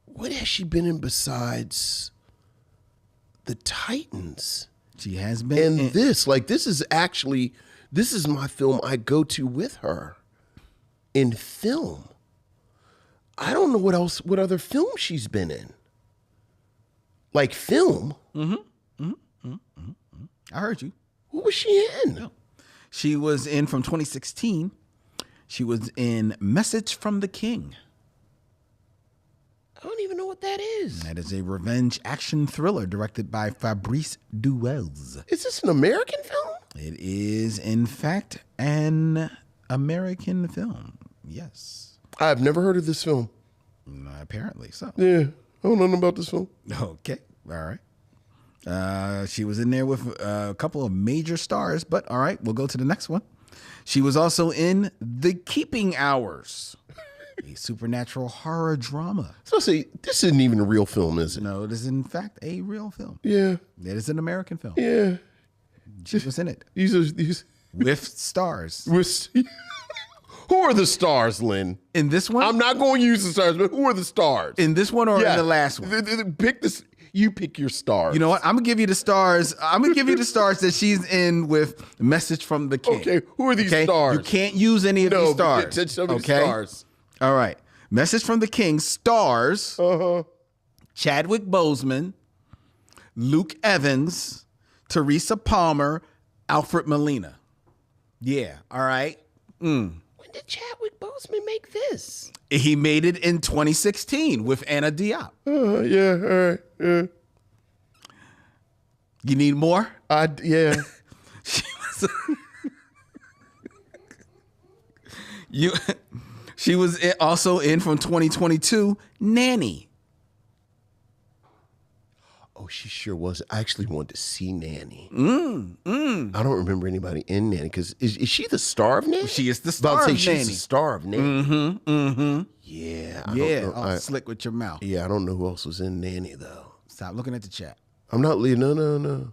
what has she been in besides the Titans? She has been in this. Like, this is my film I go to with her in film. I don't know what other film she's been in. Like, film. I heard you. What was she in? No. She was in, from 2016, she was in Message from the King. I don't even know what that is. That is a revenge action thriller directed by Fabrice Duels. Is this an American film? It is, in fact, an American film. Yes. I've never heard of this film. Apparently so. Yeah. I don't know about this film. Okay. All right. She was in there with a couple of major stars, but all right, we'll go to the next one. She was also in The Keeping Hours, a supernatural horror drama. So say this isn't even a real film, is it? No, it is in fact a real film. Yeah. It is an American film. Yeah. She was in it. These with stars. Who are the stars, Lynn? In this one? I'm not going to use the stars, but who are the stars? In this one or in the last one? Pick this. You pick your stars. You know what? I'm going to give you the stars. I'm going to give you the stars that she's in with Message from the King. Okay, who are these stars? You can't use any of these stars. Show me the stars. All right. Message from the King stars Chadwick Boseman, Luke Evans, Teresa Palmer, Alfred Molina. Yeah, all right. When did Chadwick Boseman make this? He made it in 2016 with Anna Diop. Yeah, all right. Yeah. You need more? Yeah. She was also in from 2022, Nanny. Oh, she sure was. I actually wanted to see Nanny. I don't remember anybody in Nanny because is she the star of Nanny? She is the star of Nanny. She's the star of Nanny. Yeah. I don't know. Slick with your mouth. Yeah, I don't know who else was in Nanny though. Stop looking at the chat. I'm not leaving. No.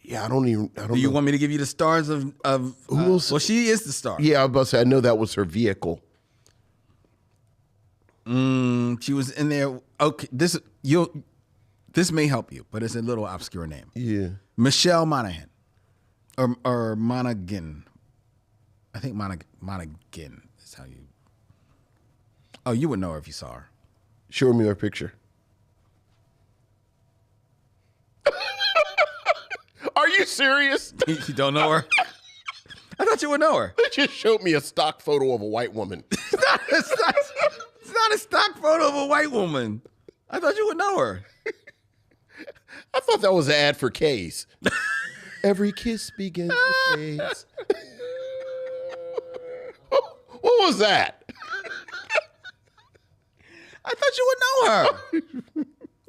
Yeah, I don't know. Do you want me to give you the stars of who else? Well, she is the star. Yeah, I was about to say, I know that was her vehicle. She was in there. Okay, this may help you, but it's a little obscure name. Yeah. Michelle Monaghan. Or Monaghan. I think Monaghan is how you. Oh, you would know her if you saw her. Show me her picture. Are you serious? You don't know her? I thought you would know her. They just showed me a stock photo of a white woman. It's not a stock photo of a white woman. I thought you would know her. I thought that was an ad for K's. Every kiss begins with K's. What was that? I thought you would know her.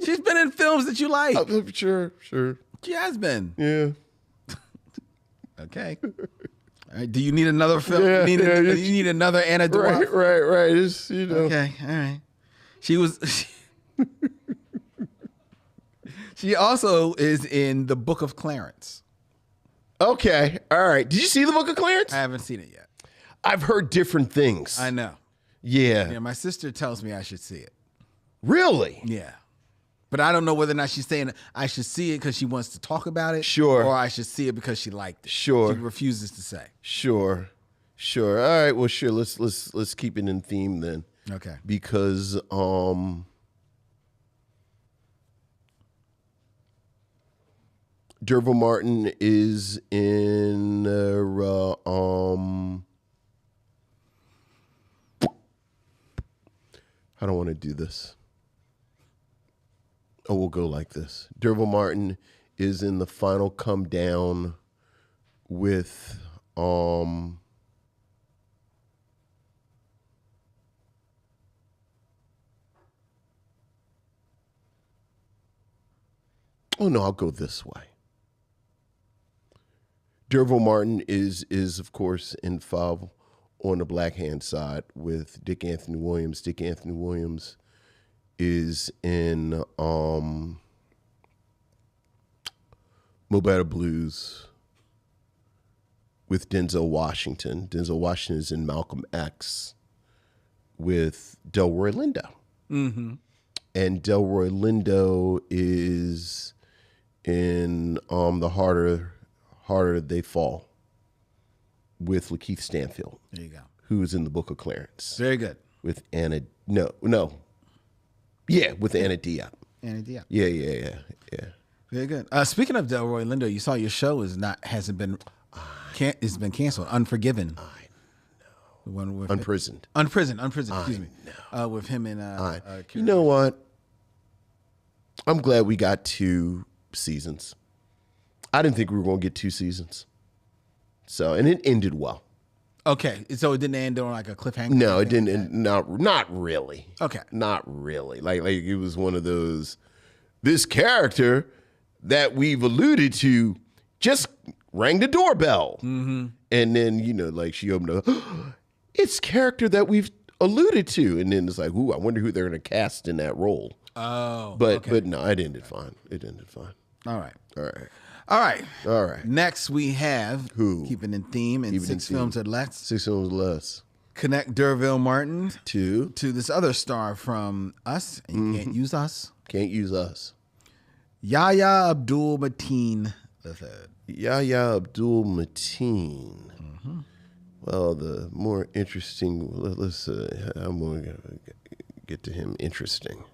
She's been in films that you like. Sure. She has been. Yeah. Okay. All right. Do you need another film? Yeah, you need another Anna Diop? Right. It's, you know. Okay. All right. She also is in The Book of Clarence. Okay. All right. Did you see the Book of Clarence? I haven't seen it yet. I've heard different things. I know. Yeah. Yeah, my sister tells me I should see it. Really? Yeah. But I don't know whether or not she's saying I should see it because she wants to talk about it. Sure. Or I should see it because she liked it. Sure. She refuses to say. Sure. All right. Well, sure. Let's keep it in theme then. Okay. Because Derville Martin is in I don't want to do this. Oh, we'll go like this. Derville Martin is in the final come down with oh no, I'll go this way. Derville Martin is of course involved on the black hand side with Dick Anthony Williams. Dick Anthony Williams is in Mo Better Blues with Denzel Washington. Denzel Washington is in Malcolm X with Delroy Lindo. Mm-hmm. And Delroy Lindo is in The Harder They Fall with Lakeith Stanfield. There you go. Who is in the Book of Clarence. Very good. With Anna, no. Yeah, with Anna Diop. Anna Diop. Yeah. Very good. Speaking of Delroy Lindo, you saw your show hasn't been it's been canceled. Unforgiven. I The one with Unprisoned. Unprisoned. Excuse me. With him and You know what? I'm glad we got 2 seasons. I didn't think we were going to get 2 seasons. So, and it ended well. Okay, so it didn't end on like a cliffhanger. No, it didn't. Not really. Okay, not really. Like it was one of those. This character that we've alluded to just rang the doorbell, and then like she opened up. It's character that we've alluded to, and then it's like, ooh, I wonder who they're going to cast in that role. Oh, but no, it ended fine. All right. All right. Next, we have keeping in theme and 6 films or less. 6 films or less. Connect Derville Martin to this other star from Us. And you can't use Us. Can't use Us. Yahya Abdul-Mateen III. Yahya Abdul-Mateen. Well, the more interesting. Let's. I'm going to get to him. Interesting.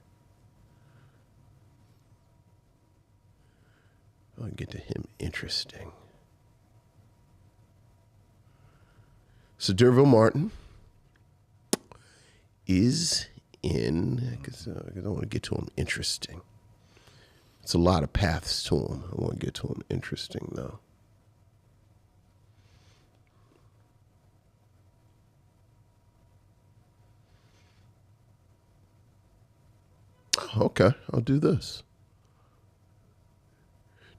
I'll get to him interesting. So Derville Martin is in, because I want to get to him interesting. It's a lot of paths to him. I want to get to him interesting, though. Okay, I'll do this.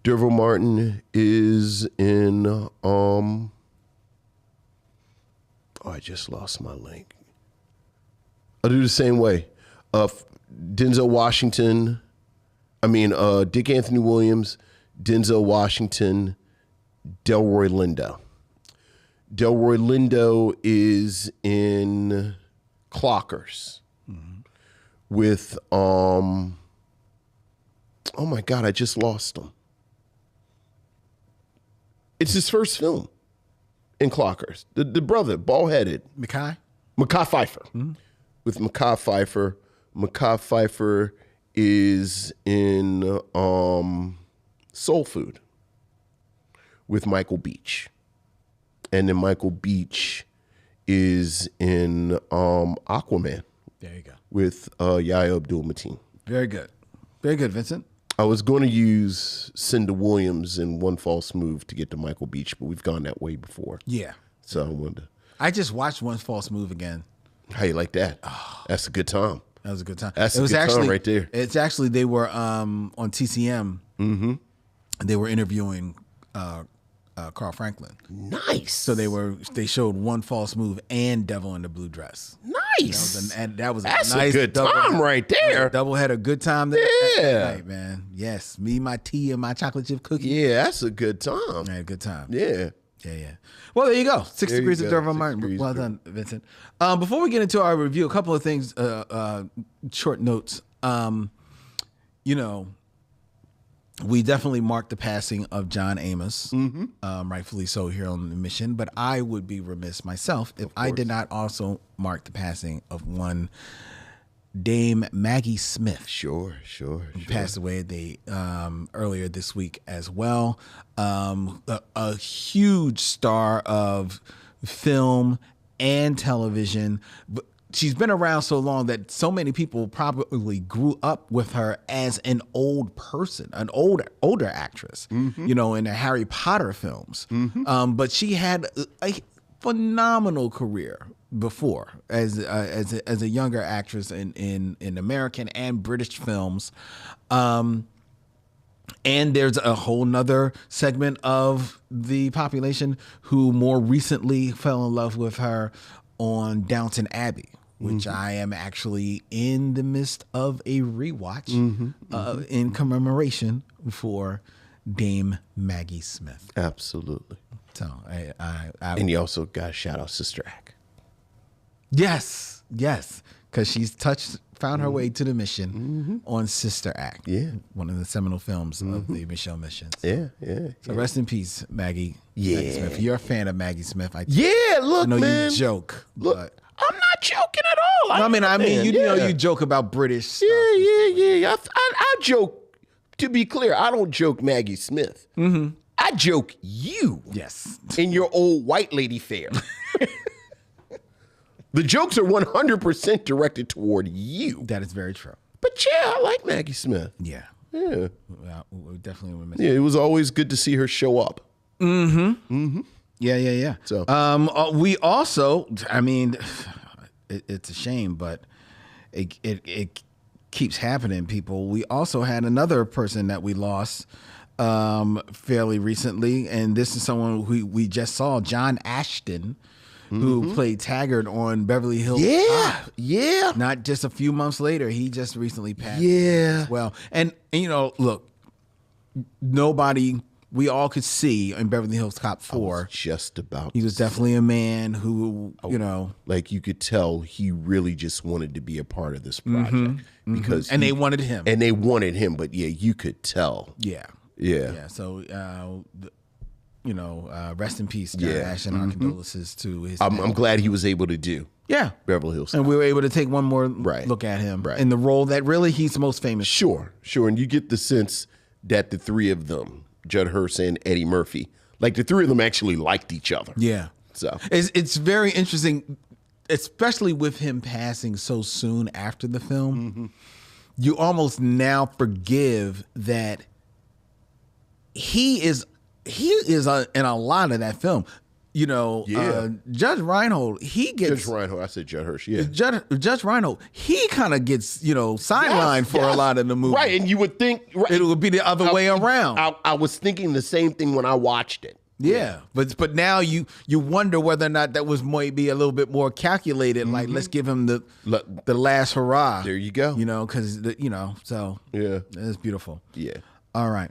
Derville Martin is in I just lost my link. I'll do the same way. Denzel Washington, Dick Anthony Williams, Denzel Washington, Delroy Lindo. Delroy Lindo is in Clockers with oh my God, I just lost him. It's his first film in Clockers. The brother, bald-headed. Mekhi Phifer. With Mekhi Phifer. Mekhi Phifer is in Soul Food with Michael Beach. And then Michael Beach is in Aquaman. There you go. With Yahya Abdul-Mateen. Very good. Very good, Vincent. I was going to use Cinda Williams in One False Move to get to Michael Beach, but we've gone that way before. Yeah. So I wanted to. I just watched One False Move again. How you like that? Oh, that's a good time. That was a good time. That's a good time right there. It's actually, they were on TCM. Mm-hmm. They were interviewing Carl Franklin. Nice. So they showed One False Move and Devil in the Blue Dress. Nice. That was That's nice a good time right there. Double had a good time there. Yeah. Night, man. Yes, me, my tea, and my chocolate chip cookie. Yeah, that's a good time. I had a good time. Yeah. Yeah. Well, there you go. 6 There you degrees of go. Durham 6 Martin. degrees Well of done, Vincent. Before we get into our review, a couple of things, short notes. We definitely marked the passing of John Amos, rightfully so here on the mission. But I would be remiss myself if I did not also mark the passing of one Dame Maggie Smith. Sure. Who passed away earlier this week as well. A huge star of film and television. But she's been around so long that so many people probably grew up with her as an old person, an older actress, in the Harry Potter films. But she had a phenomenal career before as a younger actress in American and British films. And there's a whole nother segment of the population who more recently fell in love with her on Downton Abbey, which I am actually in the midst of a rewatch in commemoration for Dame Maggie Smith. Absolutely. So And you also got to shout out Sister Act. Yes, because she's found her way to the mission on Sister Act. Yeah. One of the seminal films of the Micheaux missions. Yeah. So rest in peace, Maggie. Yeah. Maggie Smith. You're a fan of Maggie Smith. I Look, know man. you joke. Look, But I'm not joking at all. I mean, you know, Yeah. you joke about British stuff. Yeah. I joke. To be clear, I don't joke Maggie Smith. I joke you. Yes. In your old white lady fare. The jokes are 100% directed toward you. That is very true. But yeah, I like Maggie Smith. Yeah. Yeah. Well, we definitely will miss Yeah, it was always good to see her show up. Yeah. So we also, I mean, it's a shame, but it keeps happening, people. We also had another person that we lost fairly recently, and this is someone who we just saw, John Ashton, who played Taggart on Beverly Hills Cop. Yeah. Not just a few months later, he just recently passed Yeah. as well. And look, we all could see in Beverly Hills Cop 4, Just about. he was definitely a man who, Like you could tell he really just wanted to be a part of this project because and they wanted him. and they wanted him, but yeah, you could tell. Yeah. Yeah. So, rest in peace, John Ashton. Our condolences to his I'm family. glad he was able to do Yeah. Beverly Hills. And we were able to take one more Right. look at him Right. in the role that really he's most famous for. Sure. And you get the sense that the three of them, Judd Hirsch and Eddie Murphy, like the three of them actually liked each other. Yeah. So It's very interesting, especially with him passing so soon after the film. You almost now forgive that he is in a lot of that film. Judge Reinhold, he gets Judge Reinhold, I said Judd Hirsch, yeah. Judge Reinhold, he kind of gets sidelined for a lot of the movie. Right, and you would think It would be the other way around. I was thinking the same thing when I watched it. Yeah, but now you wonder whether or not that was maybe a little bit more calculated. Like, let's give him the last hurrah. There you go. Because so Yeah. it's beautiful. Yeah. All right.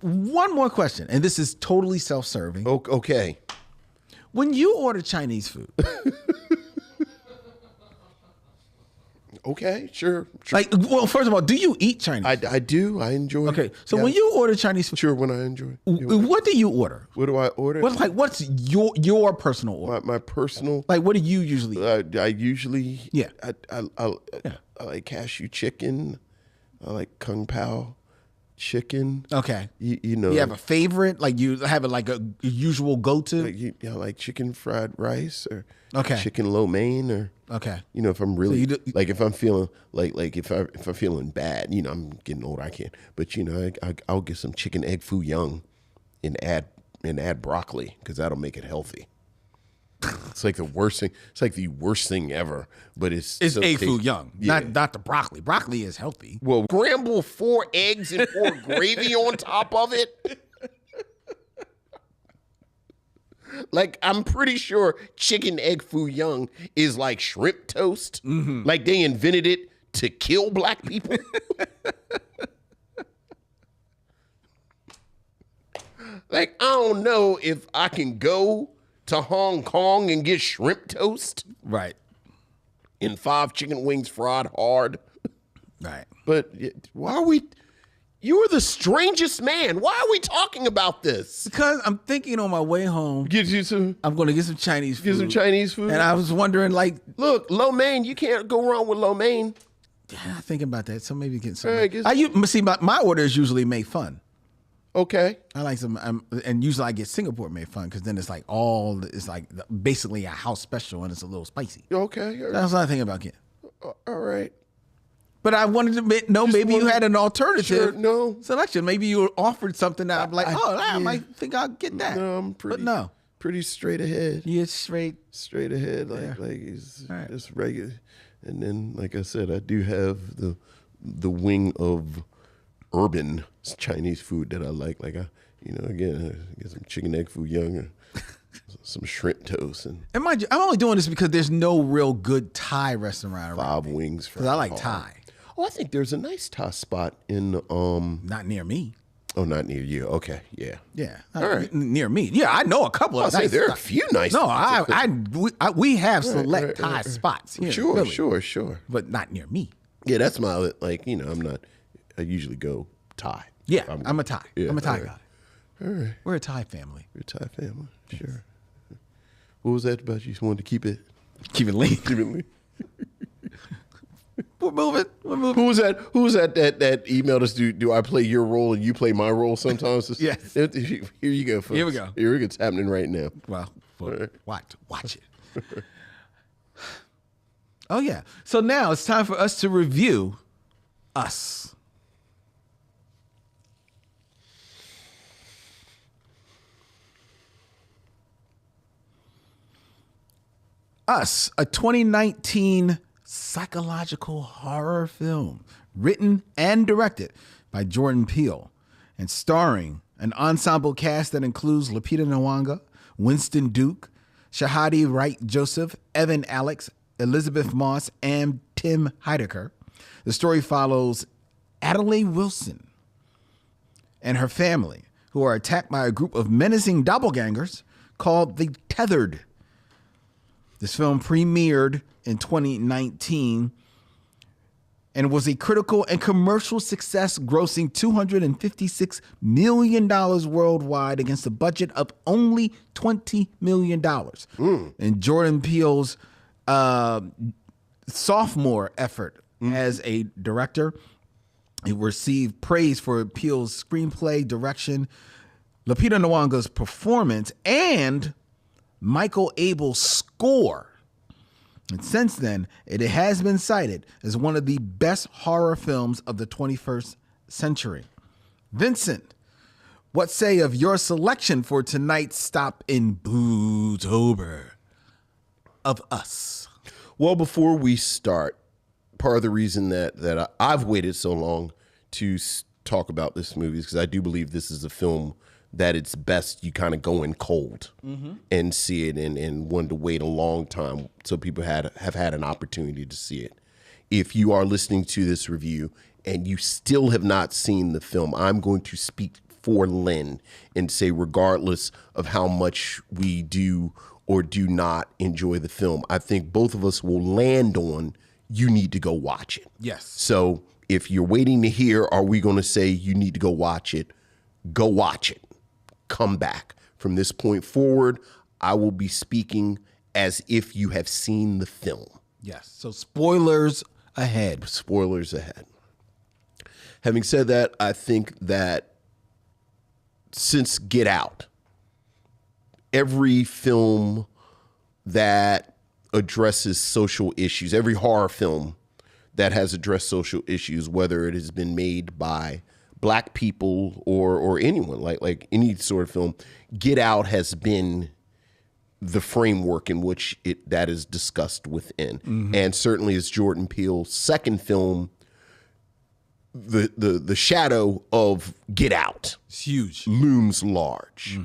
One more question, and this is totally self-serving. Okay. When you order Chinese food, Okay, sure. first of all, do you eat Chinese? I do. I enjoy it. Okay, so Yeah. when you order Chinese food, Sure, when I enjoy. what do you order? What do I order? What's your personal order? My personal. Like, what do you usually eat? I usually. Yeah. I like cashew chicken. I like kung pao chicken. Okay. You know. You have a favorite? Like, you have a usual go-to? like chicken fried rice or Okay. chicken lo mein or Okay. if I'm really you do- like if I'm feeling like if I'm feeling bad, I'm getting older, I can't. But I'll get some chicken egg foo young and add broccoli because that'll make it healthy. It's like the worst thing. It's like the worst thing ever. But it's so egg foo tasty. young, Yeah. not the broccoli. Broccoli is healthy. Well, scramble 4 eggs and pour gravy on top of it. Like, I'm pretty sure chicken egg foo young is like shrimp toast. Like they invented it to kill black people. Like, I don't know if I can go to Hong Kong and get shrimp toast. Right. And 5 chicken wings fried hard. Right. But why are we... You're the strangest man. Why are we talking about this? Because I'm thinking on my way home, Get you some... I'm going to get some Chinese food. Get some Chinese food? And I was wondering, like... Look, lo mein, you can't go wrong with lo mein. Yeah, thinking about that. So maybe get some... All right, see, my order is usually made fun. Okay. I like some... and usually I get Singapore made fun because then it's like basically a house special and it's a little spicy. Okay. That's what I think about getting. All right. But I wanted to know, maybe you had an alternative selection. Maybe you offered something that I'm like, I might think I'll get that. No, I'm pretty straight ahead. You're straight ahead, like it's just regular. And then, like I said, I do have the wing of urban Chinese food that I like. Like I get some chicken egg foo young or some shrimp toast and mind you, I'm only doing this because there's no real good Thai restaurant around. 5 wings because I like Thai. Oh, I think there's a nice Thai spot in not near me. Oh, not near you. Okay, yeah. Yeah. All right. Near me. Yeah, I know a couple of nice there are a few nice spots. No, we have select Thai spots here. Sure. But not near me. Yeah, that's my I usually go Thai. Yeah, I'm a Thai. Yeah, I'm a Thai all right. guy. All right. We're a Thai family. We're a Thai family. Sure. What was that about? You just wanted to keep it lean. Keep it lean. We're moving. Who was that that emailed us? Do I play your role and you play my role sometimes? Yes. Here you go, folks. Here we go. It's happening right now. Well, right. watch it. Oh yeah. So now it's time for us to review Us. Us, a 2019 psychological horror film written and directed by Jordan Peele and starring an ensemble cast that includes Lupita Nyong'o, Winston Duke, Shahadi Wright-Joseph, Evan Alex, Elisabeth Moss, and Tim Heidecker. The story follows Adelaide Wilson and her family, who are attacked by a group of menacing doppelgangers called the Tethered. This film premiered in 2019 and was a critical and commercial success, grossing $256 million worldwide against a budget of only $20 million. And Jordan Peele's sophomore effort as a director. It received praise for Peele's screenplay, direction, Lupita Nyong'o's performance, and Michael Abel's score. And since then, it has been cited as one of the best horror films of the 21st century. Vincent, what say of your selection for tonight's stop in Bootober of Us? Well, before we start, part of the reason that I've waited so long to talk about this movie is because I do believe this is a film that it's best you kind of go in cold and see it and wanted to wait a long time so people have had an opportunity to see it. If you are listening to this review and you still have not seen the film, I'm going to speak for Lynn and say regardless of how much we do or do not enjoy the film, I think both of us will land on you need to go watch it. Yes. So if you're waiting to hear, are we going to say you need to go watch it? Go watch it. Come back. From this point forward, I will be speaking as if you have seen the film. Yes. So spoilers ahead. Spoilers ahead. Having said that, I think that since Get Out, every film that addresses social issues, every horror film that has addressed social issues, whether it has been made by Black people or anyone, like any sort of film, Get Out has been the framework in which that is discussed within. And certainly as Jordan Peele's second film, the shadow of Get Out. It's huge. Looms large.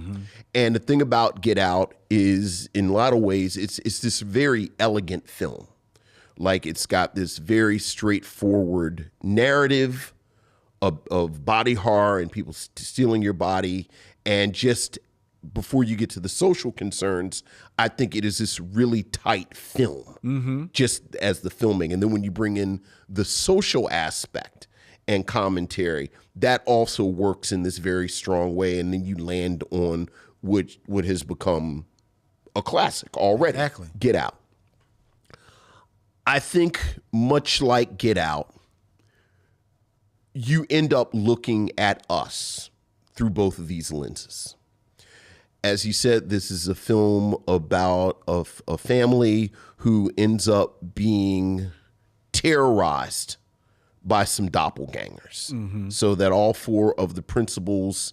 And the thing about Get Out is, in a lot of ways, it's this very elegant film. Like, it's got this very straightforward narrative of body horror and people stealing your body. And just before you get to the social concerns, I think it is this really tight film, just as the filming. And then when you bring in the social aspect and commentary, that also works in this very strong way. And then you land on what has become a classic already. Exactly. Get Out. I think much like Get Out, you end up looking at us through both of these lenses. As you said, this is a film about a family who ends up being terrorized by some doppelgangers, so that all four of the principals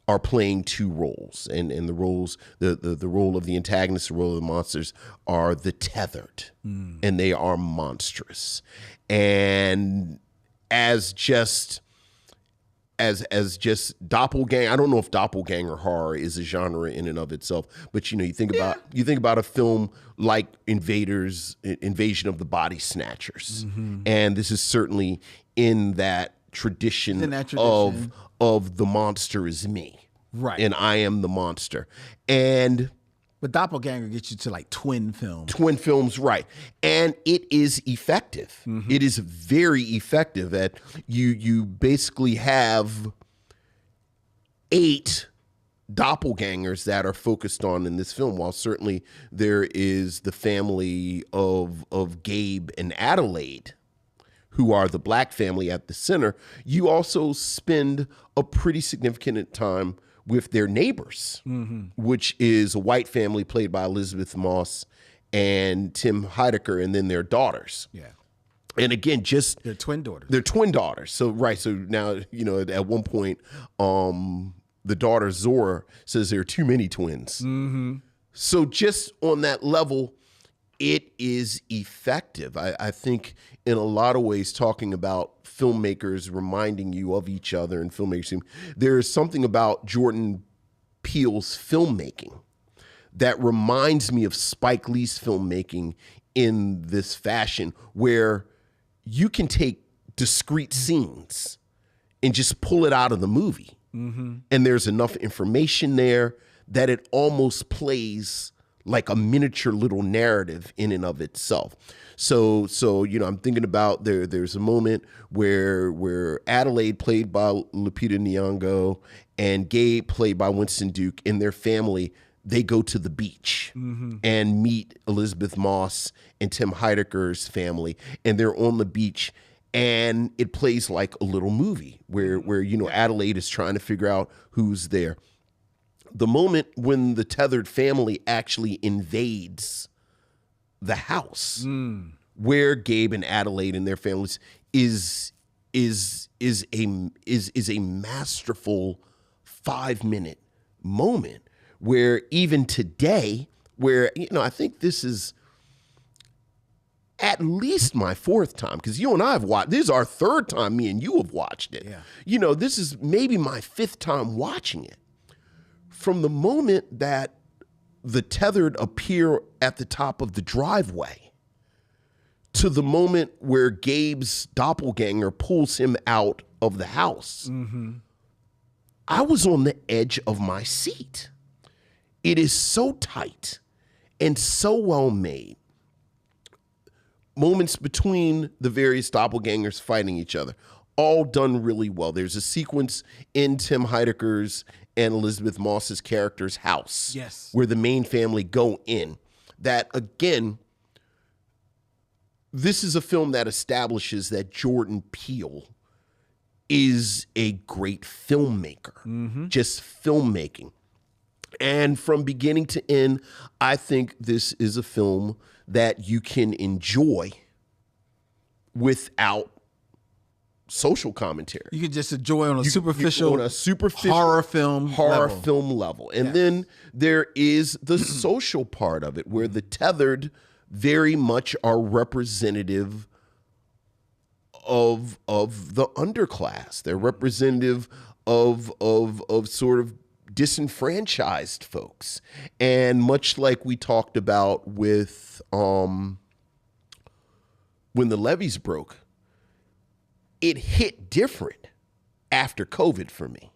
are playing two roles, and the roles, the role of the antagonist, the role of the monsters, are the tethered, and they are monstrous. And as just doppelganger, I don't know if doppelganger horror is a genre in and of itself, but you think about a film like Invasion of the Body Snatchers, and this is certainly in that tradition, of the monster is me, right? And I am the monster, But doppelganger gets you to like twin films, right? And it is effective. It is very effective. At you basically have 8 doppelgangers that are focused on in this film. While certainly there is the family of Gabe and Adelaide, who are the black family at the center, you also spend a pretty significant time with their neighbors, which is a white family played by Elisabeth Moss and Tim Heidecker, and then their daughters. Yeah. And again, just They're twin daughters. They're twin daughters. So now, at one point, the daughter Zora says there are too many twins. So just on that level, it is effective. I think in a lot of ways, talking about filmmakers reminding you of each other and filmmakers, there is something about Jordan Peele's filmmaking that reminds me of Spike Lee's filmmaking in this fashion, where you can take discrete scenes and just pull it out of the movie. And there's enough information there that it almost plays like a miniature little narrative in and of itself. So I'm thinking about there's a moment where Adelaide, played by Lupita Nyong'o, and Gabe, played by Winston Duke, and their family, they go to the beach and meet Elisabeth Moss and Tim Heidecker's family, and they're on the beach, and it plays like a little movie where Adelaide is trying to figure out who's there. The moment when the tethered family actually invades the house where Gabe and Adelaide and their families is a masterful 5-minute moment, where even today, where I think this is at least my 4th time, because you and I have watched, this is our 3rd time me and you have watched it. Yeah. This is maybe my 5th time watching it. From the moment that the tethered appear at the top of the driveway to the moment where Gabe's doppelganger pulls him out of the house, I was on the edge of my seat. It is so tight and so well made. Moments between the various doppelgangers fighting each other, all done really well. There's a sequence in Tim Heidecker's and Elisabeth Moss's character's house, yes, where the main family go in. That, again, this is a film that establishes that Jordan Peele is a great filmmaker, just filmmaking. And from beginning to end, I think this is a film that you can enjoy without social commentary. You can just enjoy on a superficial horror film level. And then there is the social part of it, where the tethered very much are representative of the underclass. They're representative of sort of disenfranchised folks. And much like we talked about with when the levees broke, it hit different after COVID for me.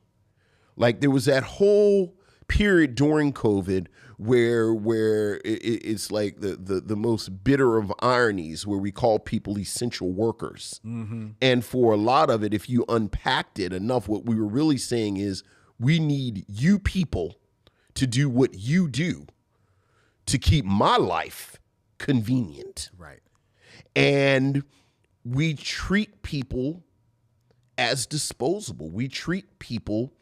Like there was that whole period during COVID where it's like the most bitter of ironies, where we call people essential workers. And for a lot of it, if you unpacked it enough, what we were really saying is we need you people to do what you do to keep my life convenient. Right. And we treat people as disposable. We treat people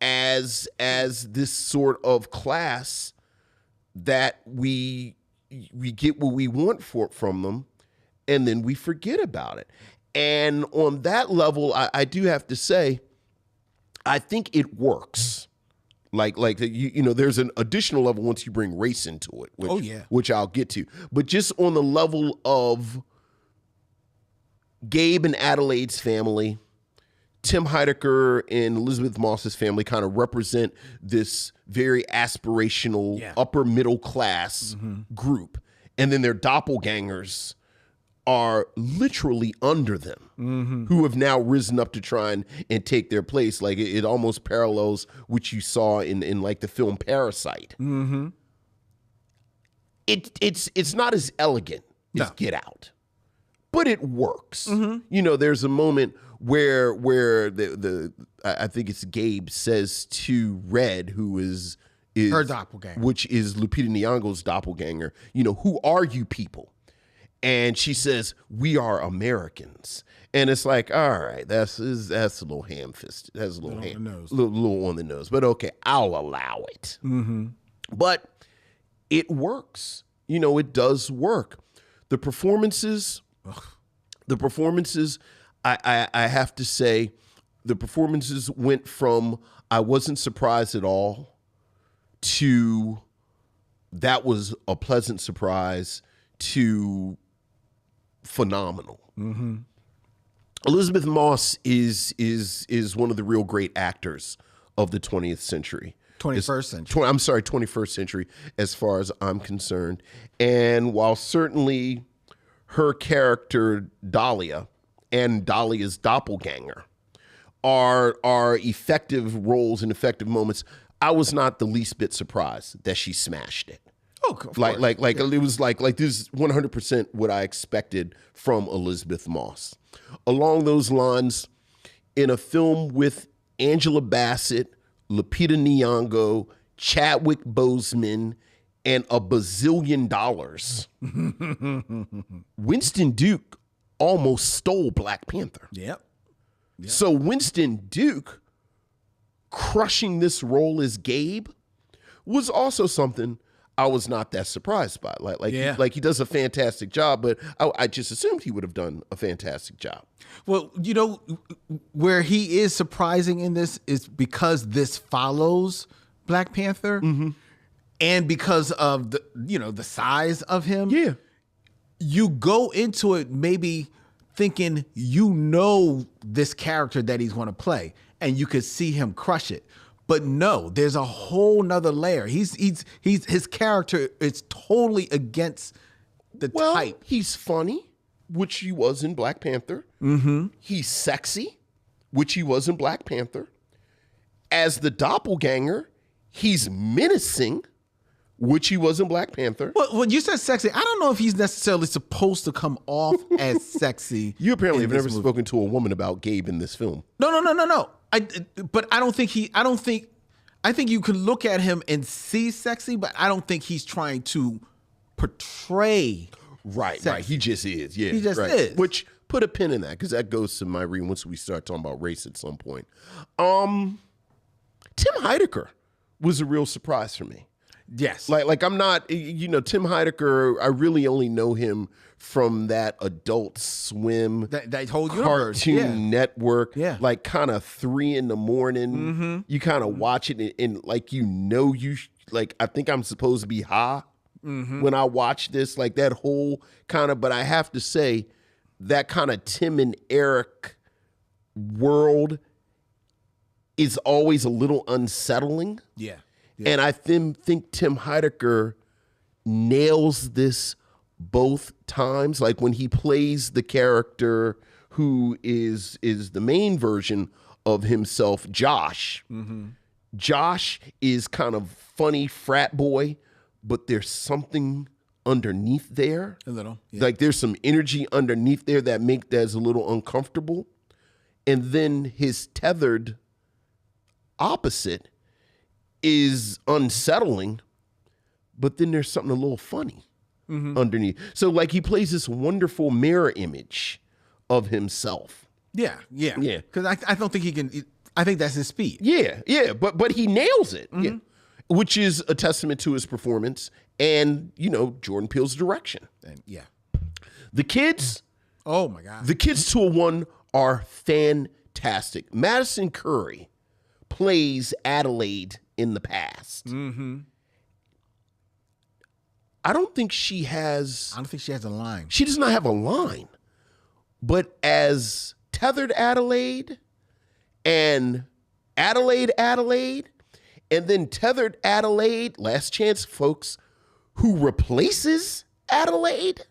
as this sort of class that we get what we want from them, and then we forget about it. And on that level, I do have to say, I think it works. Like there's an additional level once you bring race into it, which I'll get to. But just on the level of Gabe and Adelaide's family, Tim Heidecker and Elisabeth Moss's family kind of represent this very aspirational upper middle class group. And then their doppelgangers are literally under them, who have now risen up to try and take their place. Like it almost parallels what you saw in like the film Parasite. It's not as elegant as Get Out, but it works. There's a moment where the I think it's Gabe says to Red, who is her doppelganger, which is Lupita Nyong'o's doppelganger, who are you people? And she says, we are Americans. And it's like, all right, that's a little ham-fisted. That's a little little on the nose. But okay, I'll allow it. But it works. It does work. The performances, I have to say, the performances went from I wasn't surprised at all to that was a pleasant surprise to phenomenal. Elisabeth Moss is one of the real great actors of the 20th century. 21st century. 21st century, as far as I'm concerned. And while certainly her character, Dahlia, and Dahlia's doppelganger are effective roles and effective moments, I was not the least bit surprised that she smashed it. Oh, of course. It was like this is 100% what I expected from Elisabeth Moss. Along those lines, in a film with Angela Bassett, Lupita Nyong'o, Chadwick Boseman, and a bazillion dollars, Winston Duke almost stole Black Panther. Yep. So Winston Duke crushing this role as Gabe was also something I was not that surprised by. Like he does a fantastic job, but I just assumed he would have done a fantastic job. Well, where he is surprising in this is because this follows Black Panther, and because of the size of him. Yeah, you go into it maybe thinking this character that he's going to play, and you could see him crush it. But no, there's a whole nother layer. His character is totally against the type. He's funny, which he was in Black Panther. He's sexy, which he was in Black Panther. As the doppelganger, he's menacing, which he was in Black Panther. Well, when you said sexy, I don't know if he's necessarily supposed to come off as sexy. You apparently have never spoken to a woman about Gabe in this film. No. But I don't think I think you can look at him and see sexy, but I don't think he's trying to portray sexy. Right. He just is. Yeah. He just is. Which, put a pin in that, because that goes to my reading once we start talking about race at some point. Tim Heidecker was a real surprise for me. Yes. Like I'm not, Tim Heidecker, I really only know him from that Adult Swim that whole cartoon network. Yeah. Like kind of 3 a.m. You kind of watch it and like, I think I'm supposed to be high when I watch this, like that whole kind of, but I have to say, that kind of Tim and Eric world is always a little unsettling. Yeah. And I think Tim Heidecker nails this both times. Like when he plays the character who is the main version of himself, Josh. Josh is kind of funny frat boy, but there's something underneath there. A little. Yeah. Like there's some energy underneath there that's a little uncomfortable. And then his tethered opposite is unsettling, but then there's something a little funny underneath. So like he plays this wonderful mirror image of himself. Yeah. Because I don't think he can. I think that's his speed. Yeah. But he nails it. Yeah. Which is a testament to his performance and, Jordan Peele's direction. And yeah. The kids. Oh my God. The kids 201 are fantastic. Madison Curry plays Adelaide in the past. I don't think she has a line. She does not have a line. But as tethered Adelaide and Adelaide, and then tethered Adelaide, last chance, folks, who replaces Adelaide,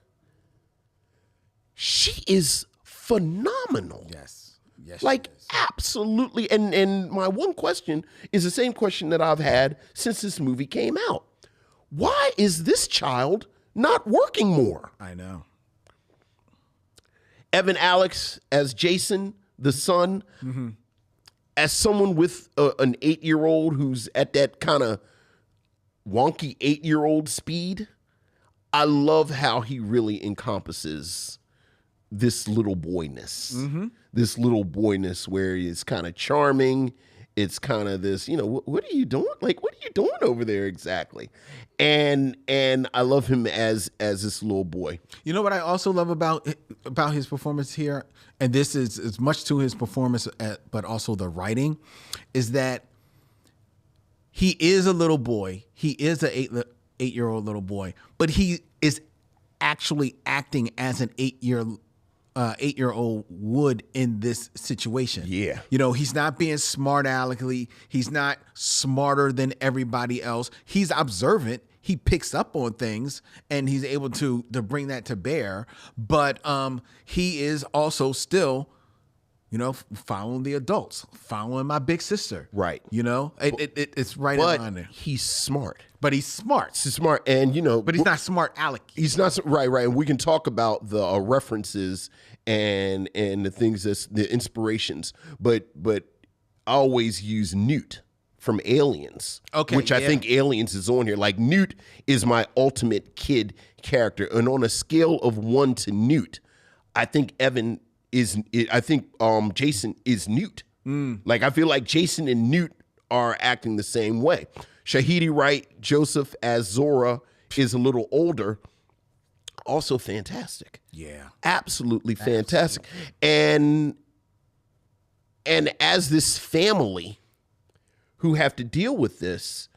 she is phenomenal. Yes, like absolutely. And my one question is the same question that I've had since this movie came out. Why is this child not working more? I know. Evan Alex as Jason, the son, as someone with an 8-year-old who's at that kind of wonky 8-year-old speed, I love how he really encompasses this little boyness. This little boyness where it's kind of charming. It's kind of this, what are you doing? Like, what are you doing over there exactly? And I love him as this little boy. You know what I also love about his performance here, and this is as much to his performance, but also the writing, is that he is a little boy. He is an 8-year-old little boy, but he is actually acting as an 8-year-old would in this situation. Yeah. He's not being smart aleckly. He's not smarter than everybody else. He's observant. He picks up on things and he's able to bring that to bear. But he is also still, following the adults, following my big sister. Right. It's right in line there. He's smart. But he's smart. He's smart. And, but he's not smart aleck. He's not right. And we can talk about the references and the things the inspirations. But I always use Newt from Aliens. Okay. Which I think Aliens is on here. Like Newt is my ultimate kid character. And on a scale of 1 to Newt, I think Jason is Newt. Like I feel like Jason and Newt are acting the same way. Shahidi Wright, Joseph as Zora is a little older. Also fantastic. Yeah. Absolutely fantastic. And as this family who have to deal with this,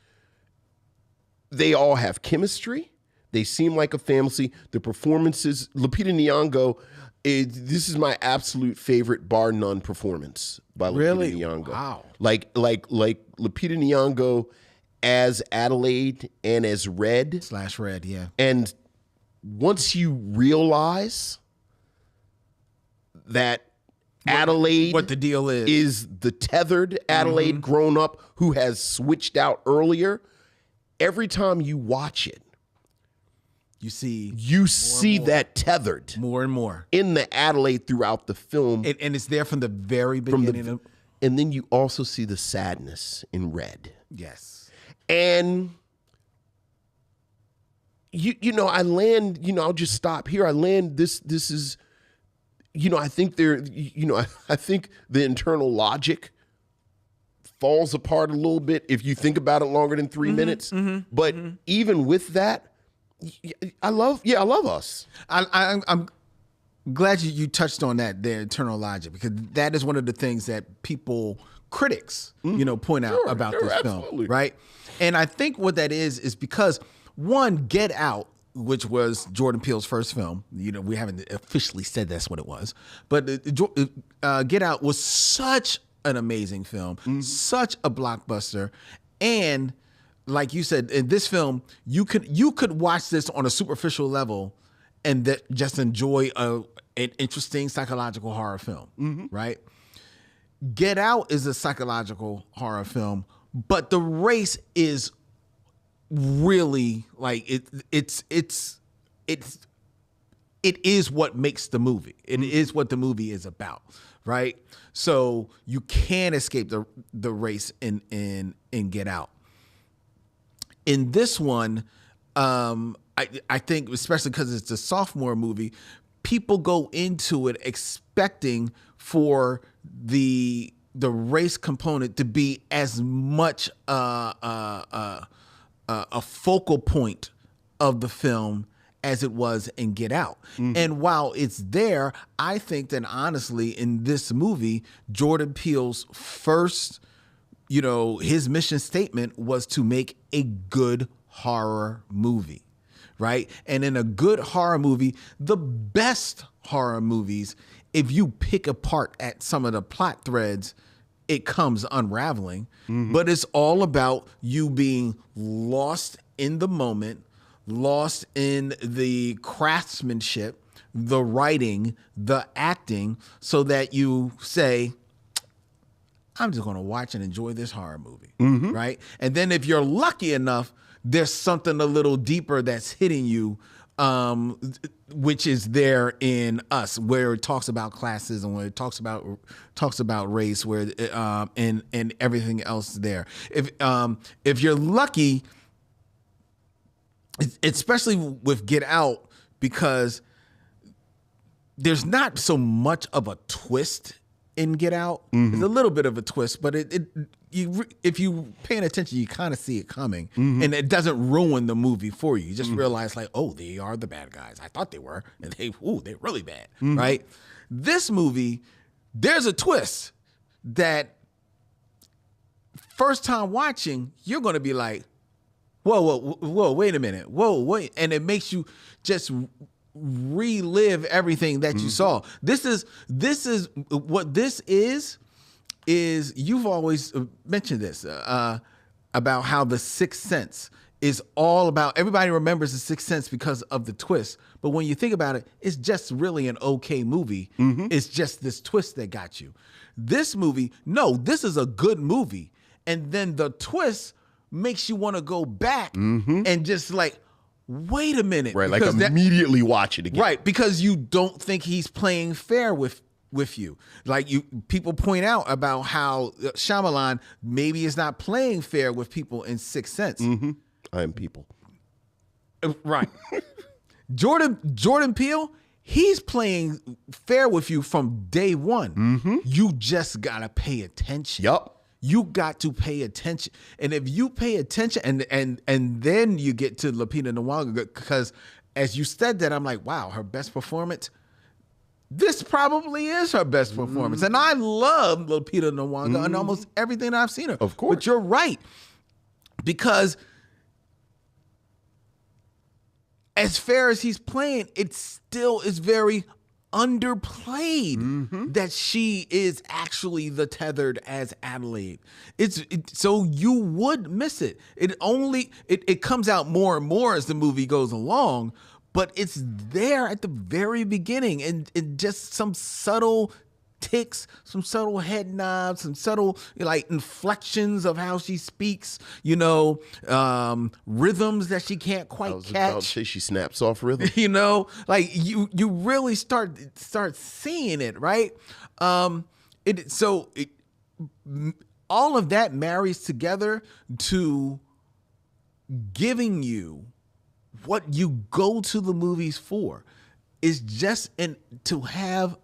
they all have chemistry. They seem like a family. The performances, Lupita Nyong'o, this is my absolute favorite bar none performance by Lupita Nyong'o. Wow. Like Lupita Nyong'o as Adelaide and as Red. /Red, yeah. And once you realize that Adelaide, what the deal is the tethered Adelaide grown up who has switched out earlier, every time you watch it, you see that tethered more and more in the Adelaide throughout the film, and it's there from the very beginning. And then you also see the sadness in Red. Yes. And I land, I'll just stop here. I land this is, I think I think the internal logic falls apart a little bit if you think about it longer than 3 minutes. But even with that, I love us. I'm glad you touched on that, the internal logic, because that is one of the things that critics, point out about this film, right? And I think what that is because one, Get Out which was Jordan Peele's first film. You know, we haven't officially said that's what it was, but Get Out was such an amazing film, such a blockbuster, and like you said, in this film, you could watch this on a superficial level and just enjoy an interesting psychological horror film, right? Get Out is a psychological horror film, but the race is really like it is what makes the movie. It is what the movie is about, right? So you can't escape the race in Get Out. In this one, I think, especially because it's a sophomore movie, people go into it expecting for the race component to be as much a focal point of the film as it was in Get Out. And while it's there, I think that honestly in this movie, Jordan Peele's first, his mission statement was to make a good horror movie, right? And in a good horror movie, the best horror movies, if you pick apart at some of the plot threads, it comes unraveling, but it's all about you being lost in the moment, lost in the craftsmanship, the writing, the acting, so that you say, I'm just going to watch and enjoy this horror movie, right? And then if you're lucky enough, there's something a little deeper that's hitting you, which is there in Us, where it talks about classism, where it talks about race, where and everything else there. If you're lucky, especially with Get Out, because there's not so much of a twist in Get Out. There's a little bit of a twist, but if you paying attention, you kind of see it coming, and it doesn't ruin the movie for you. You just realize, like, oh, they are the bad guys. I thought they were, and they're really bad, right? This movie, there's a twist that first time watching, you're going to be like, whoa, wait a minute, wait, and it makes you just relive everything that you saw. This is what this is you've always mentioned this about how the Sixth Sense is all about, everybody remembers the Sixth Sense because of the twist, but when you think about it, it's just really an okay movie. It's just this twist that got you. This movie, no, this is a good movie, and then the twist makes you want to go back and just like, wait a minute. Right, like immediately watch it again. Right, because you don't think he's playing fair with you. Like people point out about how Shyamalan maybe is not playing fair with people in Sixth Sense. I am people. Right. Jordan Peele, he's playing fair with you from day one. You just gotta pay attention. Yup. You got to pay attention. And if you pay attention and then you get to Lupita Nyong'o, because as you said that, I'm like, wow, her best performance, this probably is her best performance. And I love Lupita Nyong'o and almost everything I've seen her. Of course. But you're right. Because as fair as he's playing, it still is very underplayed that she is actually the tethered as Adelaide. So you would miss it. It comes out more and more as the movie goes along, but it's there at the very beginning, and just some subtle ticks, some subtle head nods, some subtle like inflections of how she speaks, rhythms that she can't quite catch. I was about to say she snaps off rhythm. Like you really start seeing it, right? All of that marries together to giving you what you go to the movies for, is just to have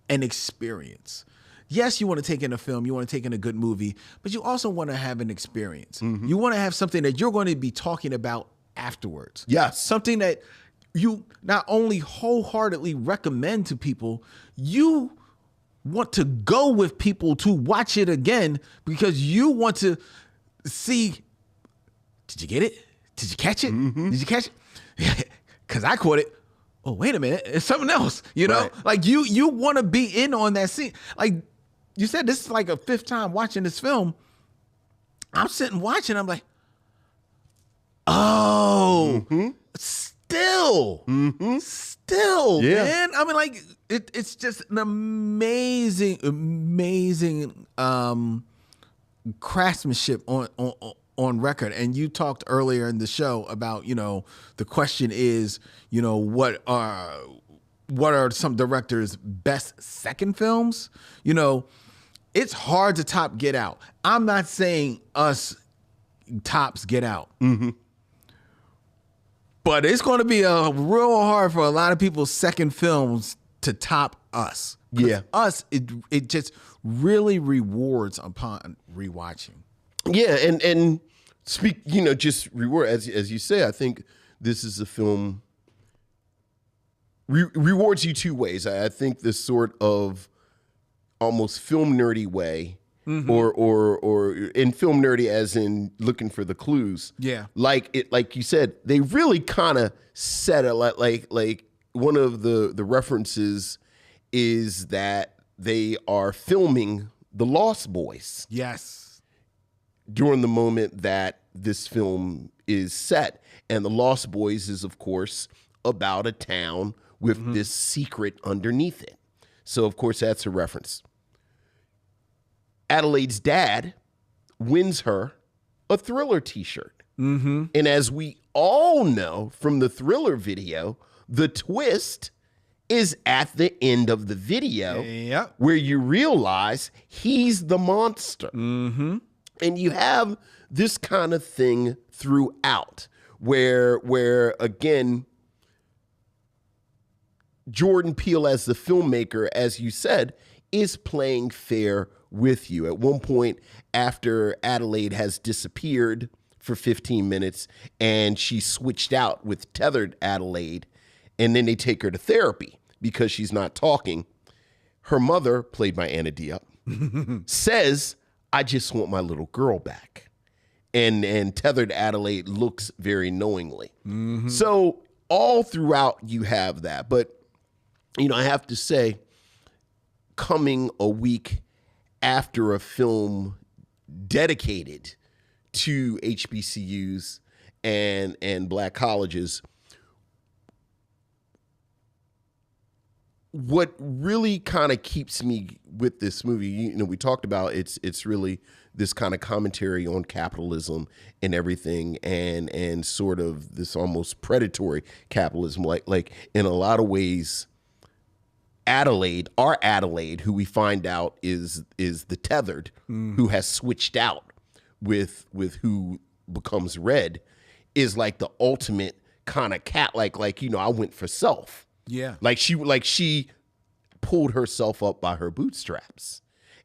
an experience. Yes, you want to take in a film, you want to take in a good movie, but you also want to have an experience. You want to have something that you're going to be talking about afterwards. Yes. Something that you not only wholeheartedly recommend to people, you want to go with people to watch it again because you want to see, did you get it? Did you catch it? Did you catch it? because I caught it. Oh, wait a minute, it's something else. You know, Right. like you want to be in on that scene. Like you said, this is like a fifth time watching this film. I'm sitting watching. I'm like, oh, still, Yeah. man. I mean, like it's just an amazing craftsmanship on record. And you talked earlier in the show about, the question is, what are some directors' best second films? It's hard to top Get Out. I'm not saying Us tops Get Out. But it's going to be real hard for a lot of people's second films to top Us. 'Cause Yeah. Us, it just really rewards upon rewatching. Yeah, and speak, just reward as you say. I think this is a film rewards you two ways. I think this sort of almost film nerdy way, or in film nerdy as in looking for the clues. Yeah. like you said, they really kind of set it like one of the references is that they are filming The Lost Boys Yes. during the moment that this film is set. And The Lost Boys is, of course, about a town with this secret underneath it. So, of course, that's a reference. Adelaide's dad wins her a Thriller t-shirt. And as we all know from the Thriller video, the twist is at the end of the video Yep. where you realize he's the monster. And you have this kind of thing throughout where again, Jordan Peele as the filmmaker, as you said, is playing fair with you. At one point, after Adelaide has disappeared for 15 minutes and she switched out with tethered Adelaide, and then they take her to therapy because she's not talking, her mother, played by Anna Diop, says, "I just want my little girl back." And tethered Adelaide looks very knowingly. So all throughout you have that. But, I have to say, coming a week after a film dedicated to HBCUs and black colleges, what really kind of keeps me with this movie, we talked about it's really this kind of commentary on capitalism and everything, and sort of this almost predatory capitalism, like in a lot of ways. Our Adelaide, who we find out is the tethered, who has switched out with who becomes Red, is like the ultimate kind of cat, like I went for self. Yeah. Like she pulled herself up by her bootstraps.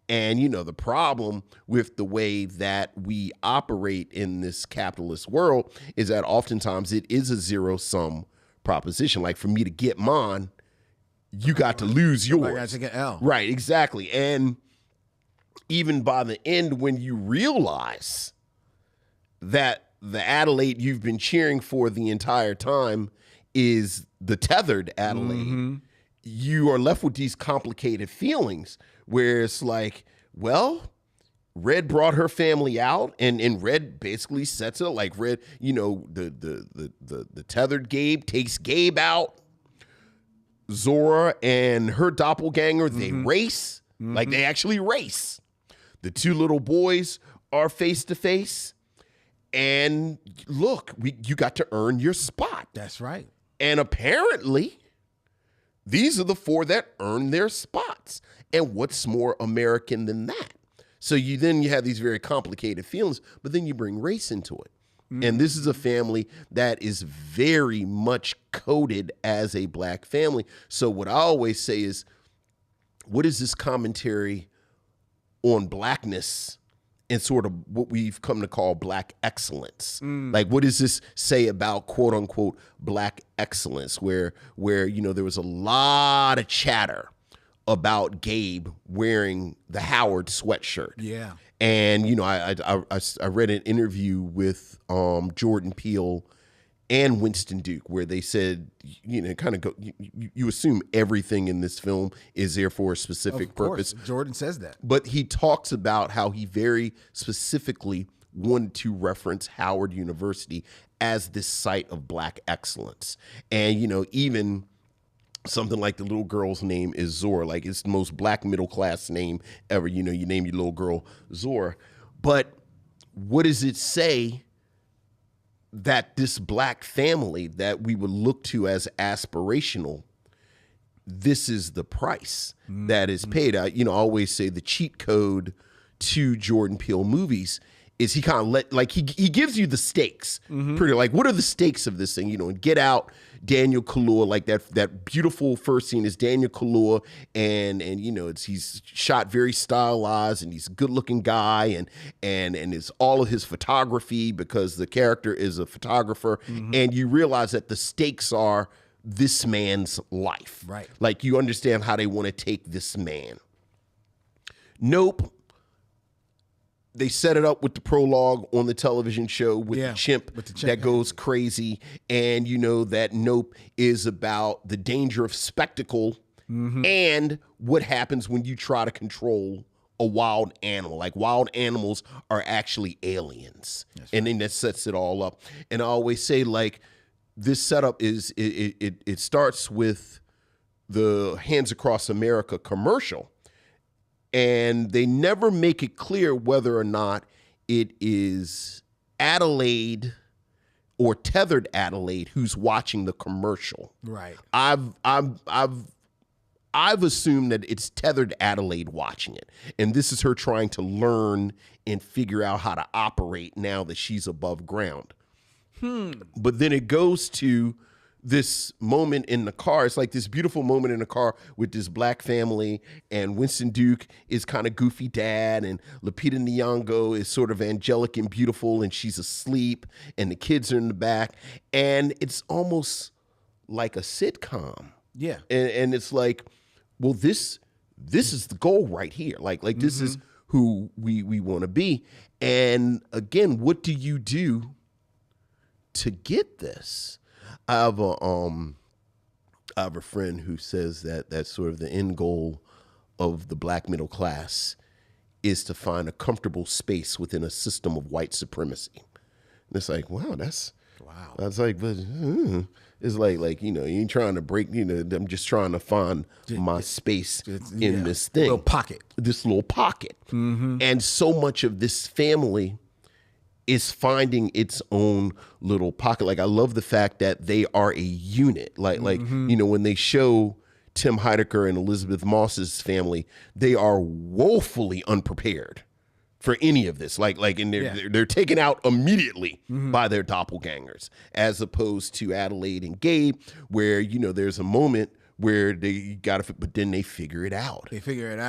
And the problem with the way that we operate in this capitalist world is that oftentimes it is a zero-sum proposition. Like, for me to get mine, you got to lose yours. I got to take an L. Right, exactly. And even by the end, when you realize that the Adelaide you've been cheering for the entire time is the tethered Adelaide, you are left with these complicated feelings where it's like, well, Red brought her family out, and Red basically sets it like Red, the tethered Gabe takes Gabe out. Zora and her doppelganger, they race. Like, they actually race. The two little boys are face to face. And look, you got to earn your spot. That's right. And apparently, these are the four that earn their spots. And what's more American than that? So you have these very complicated feelings, but then you bring race into it. And this is a family that is very much coded as a black family. So what I always say is, what is this commentary on blackness and sort of what we've come to call black excellence? Like, what does this say about quote unquote black excellence, where there was a lot of chatter about Gabe wearing the Howard sweatshirt. Yeah. And, I read an interview with Jordan Peele and Winston Duke, where they said, kind of go, you assume everything in this film is there for a specific purpose. Jordan says that. But he talks about how he very specifically wanted to reference Howard University as this site of Black excellence. And, even something like the little girl's name is Zora, like it's the most Black middle class name ever. You name your little girl Zora. But what does it say that this Black family that we would look to as aspirational, this is the price that is paid? I always say the cheat code to Jordan Peele movies is he kind of he gives you the stakes. Pretty like, what are the stakes of this thing? And Get Out, Daniel Kaluuya, like that beautiful first scene is Daniel Kaluuya, and he's shot very stylized, and he's a good looking guy, and it's all of his photography because the character is a photographer, and you realize that the stakes are this man's life. Right. Like you understand how they want to take this man. Nope. They set it up with the prologue on the television show with the chimp that goes crazy. And that Nope is about the danger of spectacle and what happens when you try to control a wild animal. Like wild animals are actually aliens. And then that sets it all up. And I always say, like, this setup is, it starts with the Hands Across America commercial. And they never make it clear whether or not it is Adelaide or tethered Adelaide who's watching the commercial. Right. I've assumed that it's tethered Adelaide watching it, and this is her trying to learn and figure out how to operate now that she's above ground. But then it goes to this moment in the car. It's like this beautiful moment in the car with this Black family, and Winston Duke is kind of goofy dad, and Lupita Nyong'o is sort of angelic and beautiful, and she's asleep, and the kids are in the back, and it's almost like a sitcom. Yeah. And it's like, well, this is the goal right here. Like this is who we want to be. And again, what do you do to get this? I have a friend who says that that's sort of the end goal of the Black middle class is to find a comfortable space within a system of white supremacy. And it's like, wow, that's like, but it's like you ain't trying to break. I'm just trying to find my space in this thing, this little pocket. And so much of this family is finding its own little pocket. Like, I love the fact that they are a unit. Like when they show Tim Heidecker and Elisabeth Moss's family, they are woefully unprepared for any of this. And they're taken out immediately by their doppelgangers, as opposed to Adelaide and Gabe, where, there's a moment where they but then they figure it out. They figure it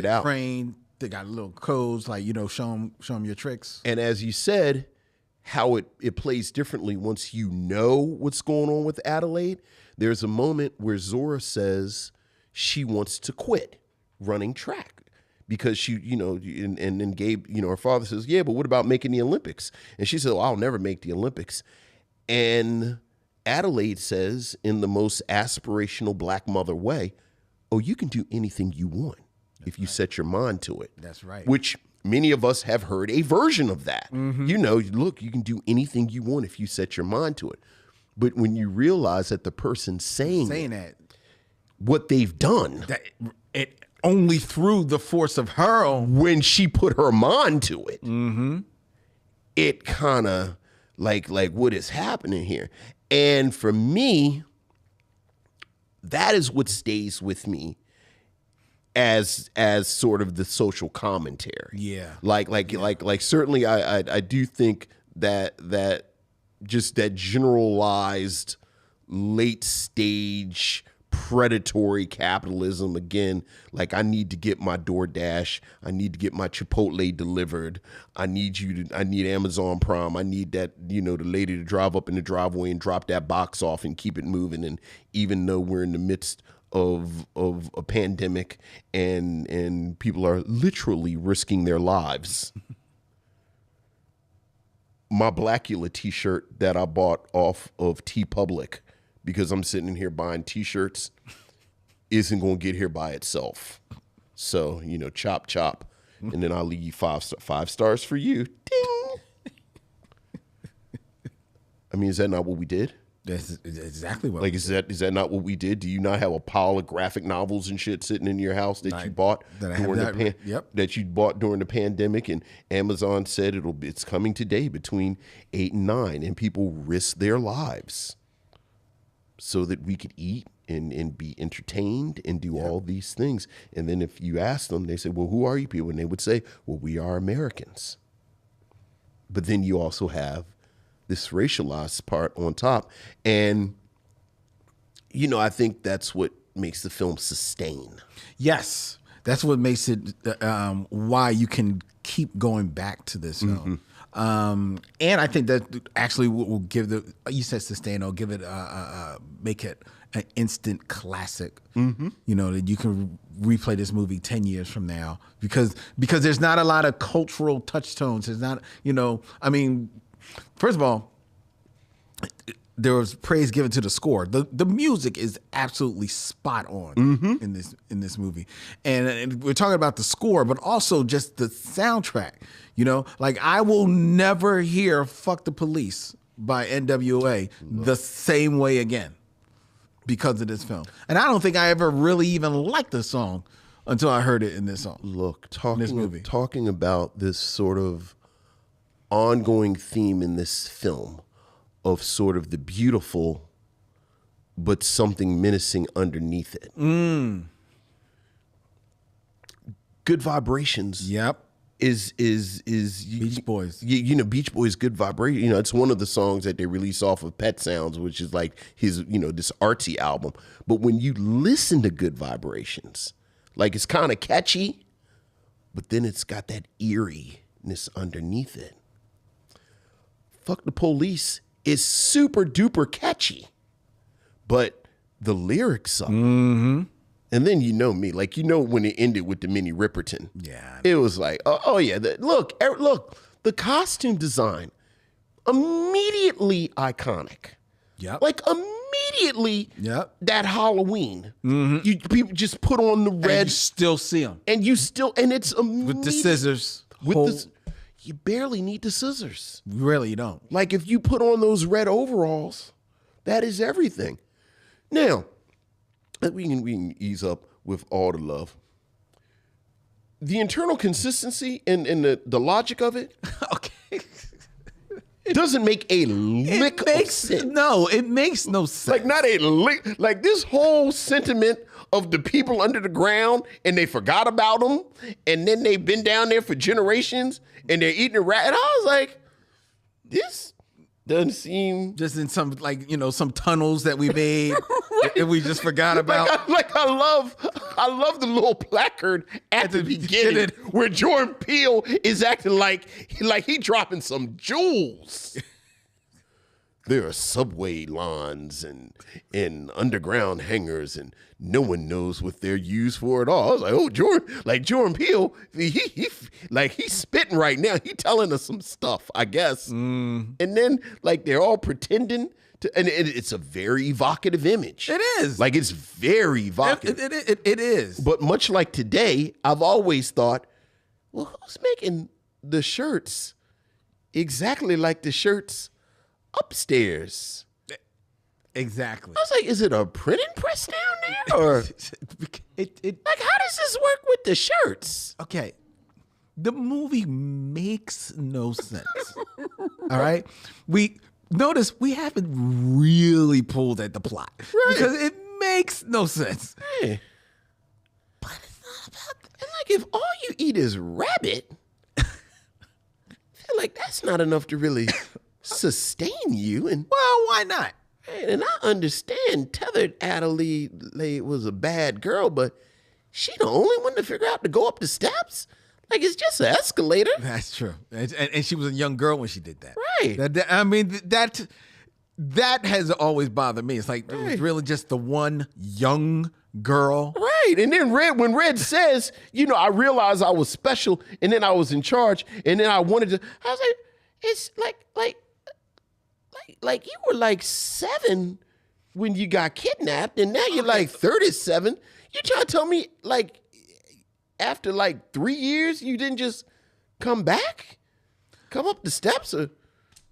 out. Train. They got little codes, like, show them your tricks. And as you said, how it plays differently once you know what's going on with Adelaide. There's a moment where Zora says she wants to quit running track because she, and then Gabe, her father says, yeah, but what about making the Olympics? And she said, well, I'll never make the Olympics. And Adelaide says, in the most aspirational Black mother way, oh, you can do anything you want. If you set your mind to it. That's right. Which many of us have heard a version of that. Look, you can do anything you want if you set your mind to it. But when you realize that the person saying that, what they've done, that it only through the force of her own, when she put her mind to it, it kind of like what is happening here. And for me, that is what stays with me as sort of the social commentary. Yeah. Like certainly I do think that just that generalized late stage predatory capitalism, again, like, I need to get my DoorDash, I need to get my Chipotle delivered, I need Amazon Prime, I need that, the lady to drive up in the driveway and drop that box off and keep it moving. And even though we're in the midst of a pandemic and people are literally risking their lives, my Blackula t-shirt that I bought off of TeePublic, because I'm sitting in here buying t-shirts, isn't going to get here by itself. So, chop, chop. And then I'll leave you 5 stars for you. Ding. I mean, is that not what we did? That's exactly what. Like, is that not what we did? Do you not have a pile of graphic novels and shit sitting in your house that you bought that you bought during the pandemic? And Amazon said it's coming today between 8 and 9, and people risk their lives so that we could eat and be entertained and do all these things. And then if you ask them, they say, "Well, who are you people?" And they would say, "Well, we are Americans." But then you also have this racialized part on top. And, I think that's what makes the film sustain. Yes. That's what makes it why you can keep going back to this film. And I think that actually will give you said sustain, or give it, make it an instant classic. That you can replay this movie 10 years from now, because there's not a lot of cultural touchstones. There's not, first of all, there was praise given to the score. The music is absolutely spot on in this movie, and we're talking about the score, but also just the soundtrack. Like, I will never hear "Fuck the Police" by NWA the same way again because of this film. And I don't think I ever really even liked the song until I heard it in this song. Look, this movie. talking about this sort of ongoing theme in this film of sort of the beautiful, but something menacing underneath it. Good Vibrations. Yep. Is Beach Boys. Beach Boys' Good Vibration. It's one of the songs that they release off of Pet Sounds, which is like his, this artsy album. But when you listen to Good Vibrations, like, it's kind of catchy, but then it's got that eeriness underneath it. Fuck the Police is super duper catchy, but the lyrics suck. And then me, like, when it ended with the Minnie Riperton. Yeah. It was like, oh yeah, look, the costume design, immediately iconic. Yep. Like, immediately. Yep. That Halloween. People just put on the red. And you still see them. And it's with the scissors. You barely need the scissors. Really, you don't. Like, if you put on those red overalls, that is everything. Now, we can ease up with all the love. The internal consistency and the logic of it, Okay. it doesn't make a lick of sense. No, it makes no sense. Like, not a lick. Like, this whole sentiment of the people under the ground, and they forgot about them, and then they've been down there for generations, and they're eating a rat. And I was like, this doesn't seem... Just in some, some tunnels that we made, and we just forgot about. I love the little placard at the beginning where Jordan Peele is acting like he dropping some jewels. There are subway lines and underground hangars, and no one knows what they're used for at all. I was like, oh, Jordan Peele, he's spitting right now. He's telling us some stuff, I guess. And then, they're all pretending to, and it's a very evocative image. It is. Like, it's very evocative. It is. But much like today, I've always thought, well, who's making the shirts exactly like the shirts upstairs? Exactly. I was like, is it a printing press down there? Or how does this work with the shirts? Okay. The movie makes no sense. All right? We haven't really pulled at the plot. Right. Because it makes no sense. Hey. But it's not about that. And if all you eat is rabbit, I feel like that's not enough to really sustain you. And well, why not? And I understand Tethered Adelaide was a bad girl, but she the only one to figure out to go up the steps? Like, it's just an escalator. That's true. And she was a young girl when she did that. Right. That has always bothered me. It's like, it was really just the one young girl. Right. And then when Red says, I realized I was special, and then I was in charge, and then I was like, it's like you were like 7 when you got kidnapped, and now you're like 37. You trying to tell me like after like 3 years you didn't just come back, come up the steps or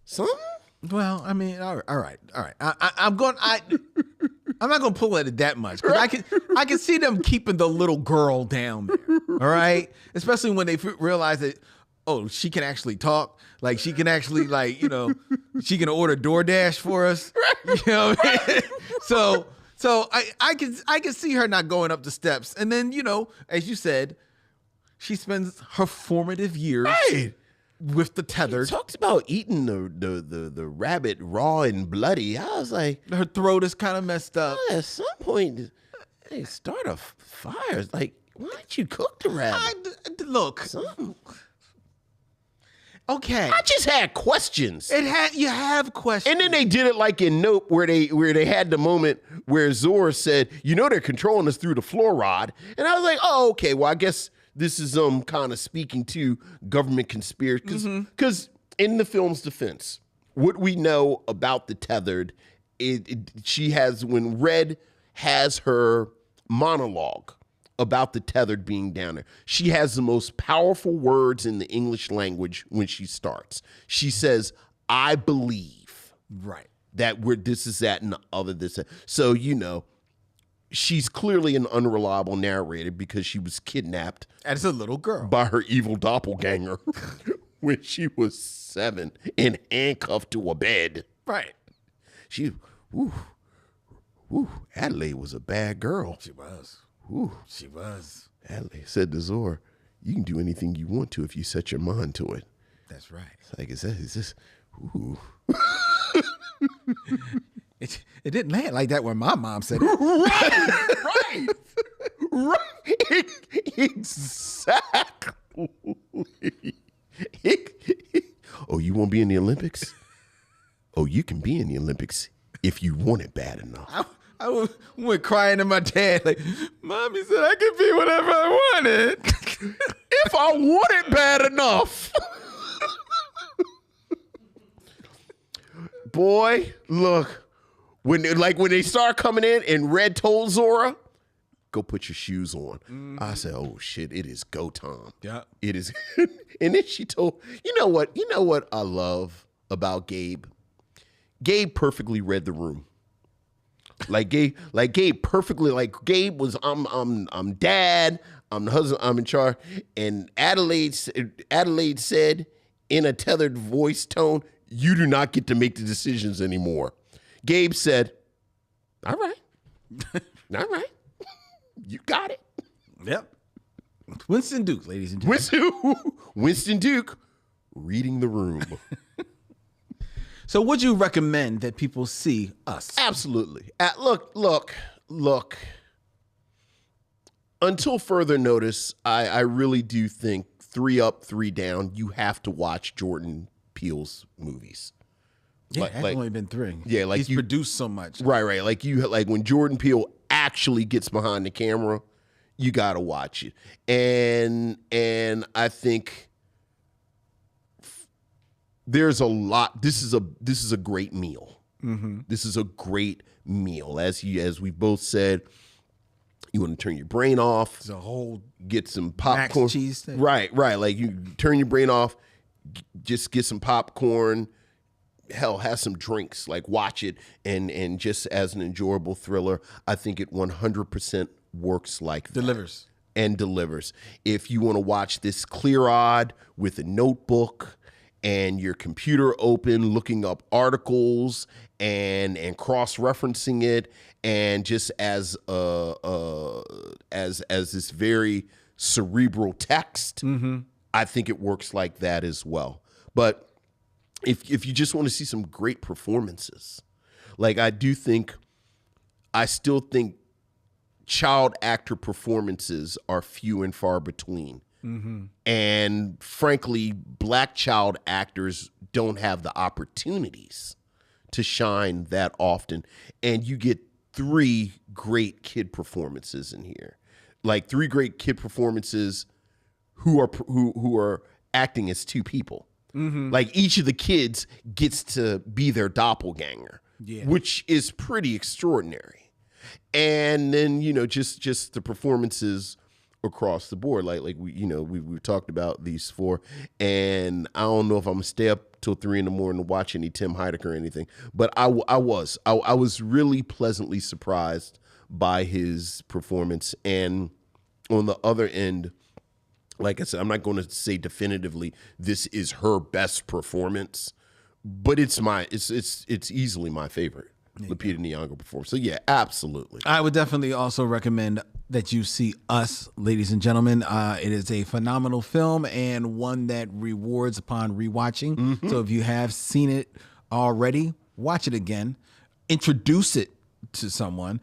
something? Well, I mean, all right. I'm not gonna pull at it that much because I can see them keeping the little girl down there. All right, especially when they realize that, oh, she can actually talk. Like she can actually she can order DoorDash for us. You know what I mean? So I can see her not going up the steps, and then as you said, she spends her formative years. Right. With the tethered. He talks about eating the rabbit raw and bloody. I was like, her throat is kind of messed up. At some point, they start a fire. It's like, why didn't you cook the rabbit? Look. Something. Okay. I just had questions. You have questions. And then they did it like in Nope, where they had the moment where Zora said, they're controlling us through the fluoride. And I was like, oh, okay, well, I guess this is kind of speaking to government conspiracy. Because in the film's defense, what we know about the tethered, when Red has her monologue about the tethered being down there, she has the most powerful words in the English language when she starts. She says, I believe. Right. That this is that and the other this. So, she's clearly an unreliable narrator because she was kidnapped as a little girl by her evil doppelganger when she was 7 and handcuffed to a bed. Right. Adelaide was a bad girl. She was. She was. Adelaide said to Zora, you can do anything you want to if you set your mind to it. That's right. It's like, is this, ooh. It didn't land like that when my mom said it. Right. Exactly. Oh, you won't be in the Olympics? Oh, you can be in the Olympics if you want it bad enough. I went crying to my dad like, Mommy said I could be whatever I wanted. If I want it bad enough. Boy, look. When they start coming in and Red told Zora, go put your shoes on. Mm-hmm. I said, oh shit, it is go time. Yeah. It is. And then she told, you know what I love about Gabe? Gabe perfectly read the room. Gabe perfectly, Gabe was, I'm dad, I'm the husband, I'm in charge. And Adelaide said in a tethered voice tone, you do not get to make the decisions anymore. Gabe said, all right. All right. You got it. Yep. Winston Duke, ladies and gentlemen. Winston Duke reading the room. So would you recommend that people see Us? Absolutely. Look. Until further notice, I really do think 3 Up, 3 Down, you have to watch Jordan Peele's movies. Yeah, it's only been 3. Yeah, he's produced so much. Right. Like when Jordan Peele actually gets behind the camera, you gotta watch it. And I think there's a lot. This is a great meal. Mm-hmm. This is a great meal. As we both said, you want to turn your brain off. It's a whole get some popcorn. Max cheese thing. Right. Like you turn your brain off, just get some popcorn. Hell, have some drinks, like watch it, and just as an enjoyable thriller, I think it 100% works like that. Delivers. If you want to watch this clear-eyed with a notebook and your computer open, looking up articles and cross-referencing it, and just as this very cerebral text, I think it works like that as well. But if you just want to see some great performances, like I still think child actor performances are few and far between. Mm-hmm. And frankly, black child actors don't have the opportunities to shine that often. And you get 3 great kid performances in here, like 3 great kid performances who are acting as 2 people. Like each of the kids gets to be their doppelganger, which is pretty extraordinary. And then, just the performances across the board. Like we talked about these four, and I don't know if I'm gonna stay up till 3 a.m. to watch any Tim Heidecker or anything, but I was really pleasantly surprised by his performance. And on the other end, like I said, I'm not going to say definitively this is her best performance, but it's easily my favorite Lupita Nyong'o performance. So yeah, absolutely. I would definitely also recommend that you see Us, ladies and gentlemen. It is a phenomenal film and one that rewards upon rewatching. So if you have seen it already, watch it again. Introduce it to someone.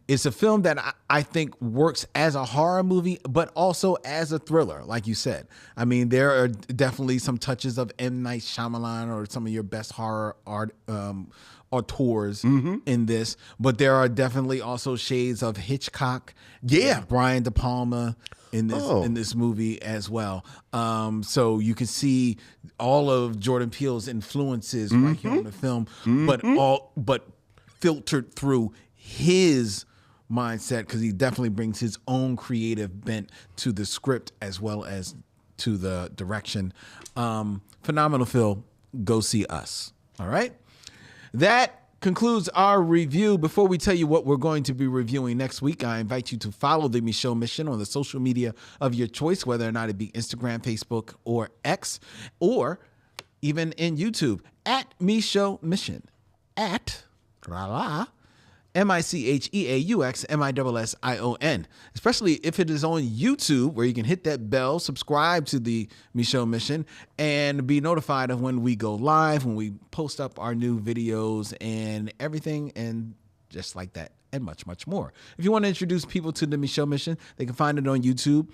It's a film that I think works as a horror movie, but also as a thriller, like you said. I mean, there are definitely some touches of M. Night Shyamalan or some of your best horror auteurs in this, but there are definitely also shades of Hitchcock, Brian De Palma in this movie as well. So you can see all of Jordan Peele's influences right here on the film, but filtered through his mindset, because he definitely brings his own creative bent to the script as well as to the direction. Phenomenal film. Go see Us. All right. That concludes our review. Before we tell you what we're going to be reviewing next week, I invite you to follow the Micheaux Mission on the social media of your choice, whether or not it be Instagram, Facebook, or X, or even in YouTube at Micheaux Mission, at MICHEAUX MISSION, especially if it is on YouTube, where you can hit that bell, subscribe to the Micheaux Mission, and be notified of when we go live, when we post up our new videos and everything, and just like that, and much, much more. If you want to introduce people to the Micheaux Mission, they can find it on YouTube.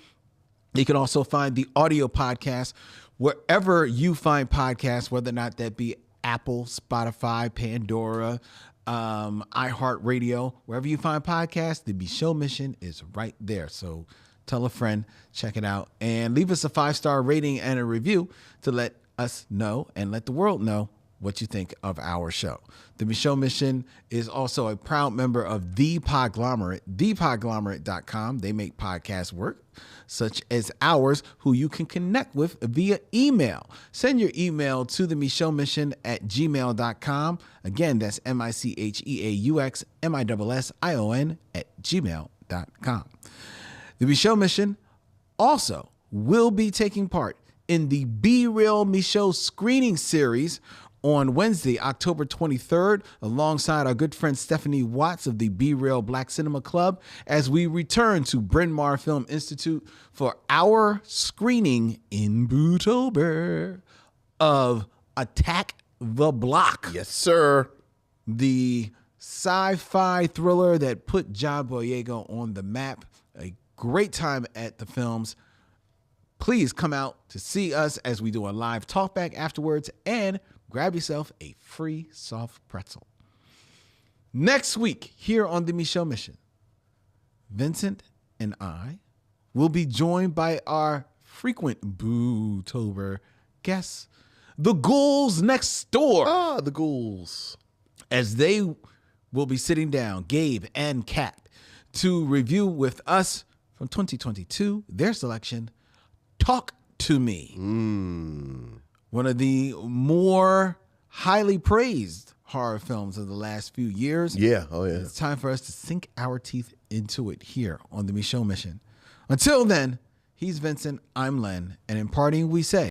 You can also find the audio podcast wherever you find podcasts, whether or not that be Apple, Spotify, Pandora, iHeartRadio, wherever you find podcasts, the Micheaux Mission is right there. So tell a friend, check it out, and leave us a 5-star rating and a review to let us know and let the world know what you think of our show. The Micheaux Mission is also a proud member of The Podglomerate, thepodglomerate.com. They make podcasts work, such as ours, who you can connect with via email. Send your email to the Micheaux Mission at gmail.com. Again, that's MICHEAUX MISSION at gmail.com. The Micheaux Mission also will be taking part in the Be Real Micheaux screening series on Wednesday, October 23rd, alongside our good friend Stephanie Watts of the Be Real Black Cinema Club, as we return to Bryn Mawr Film Institute for our screening in Bootober of Attack the Block. Yes, sir. The sci-fi thriller that put John Boyega on the map. A great time at the films. Please come out to see us as we do a live talkback afterwards, and grab yourself a free soft pretzel. Next week, here on the Micheaux Mission, Vincent and I will be joined by our frequent Bootober guests, the Ghouls Next Door. Ah, the Ghouls. As they will be sitting down, Gabe and Kat, to review with us from 2022 their selection, Talk to Me. One of the more highly praised horror films of the last few years. Yeah, oh yeah. It's time for us to sink our teeth into it here on the Micheaux Mission. Until then, he's Vincent, I'm Len, and in parting we say,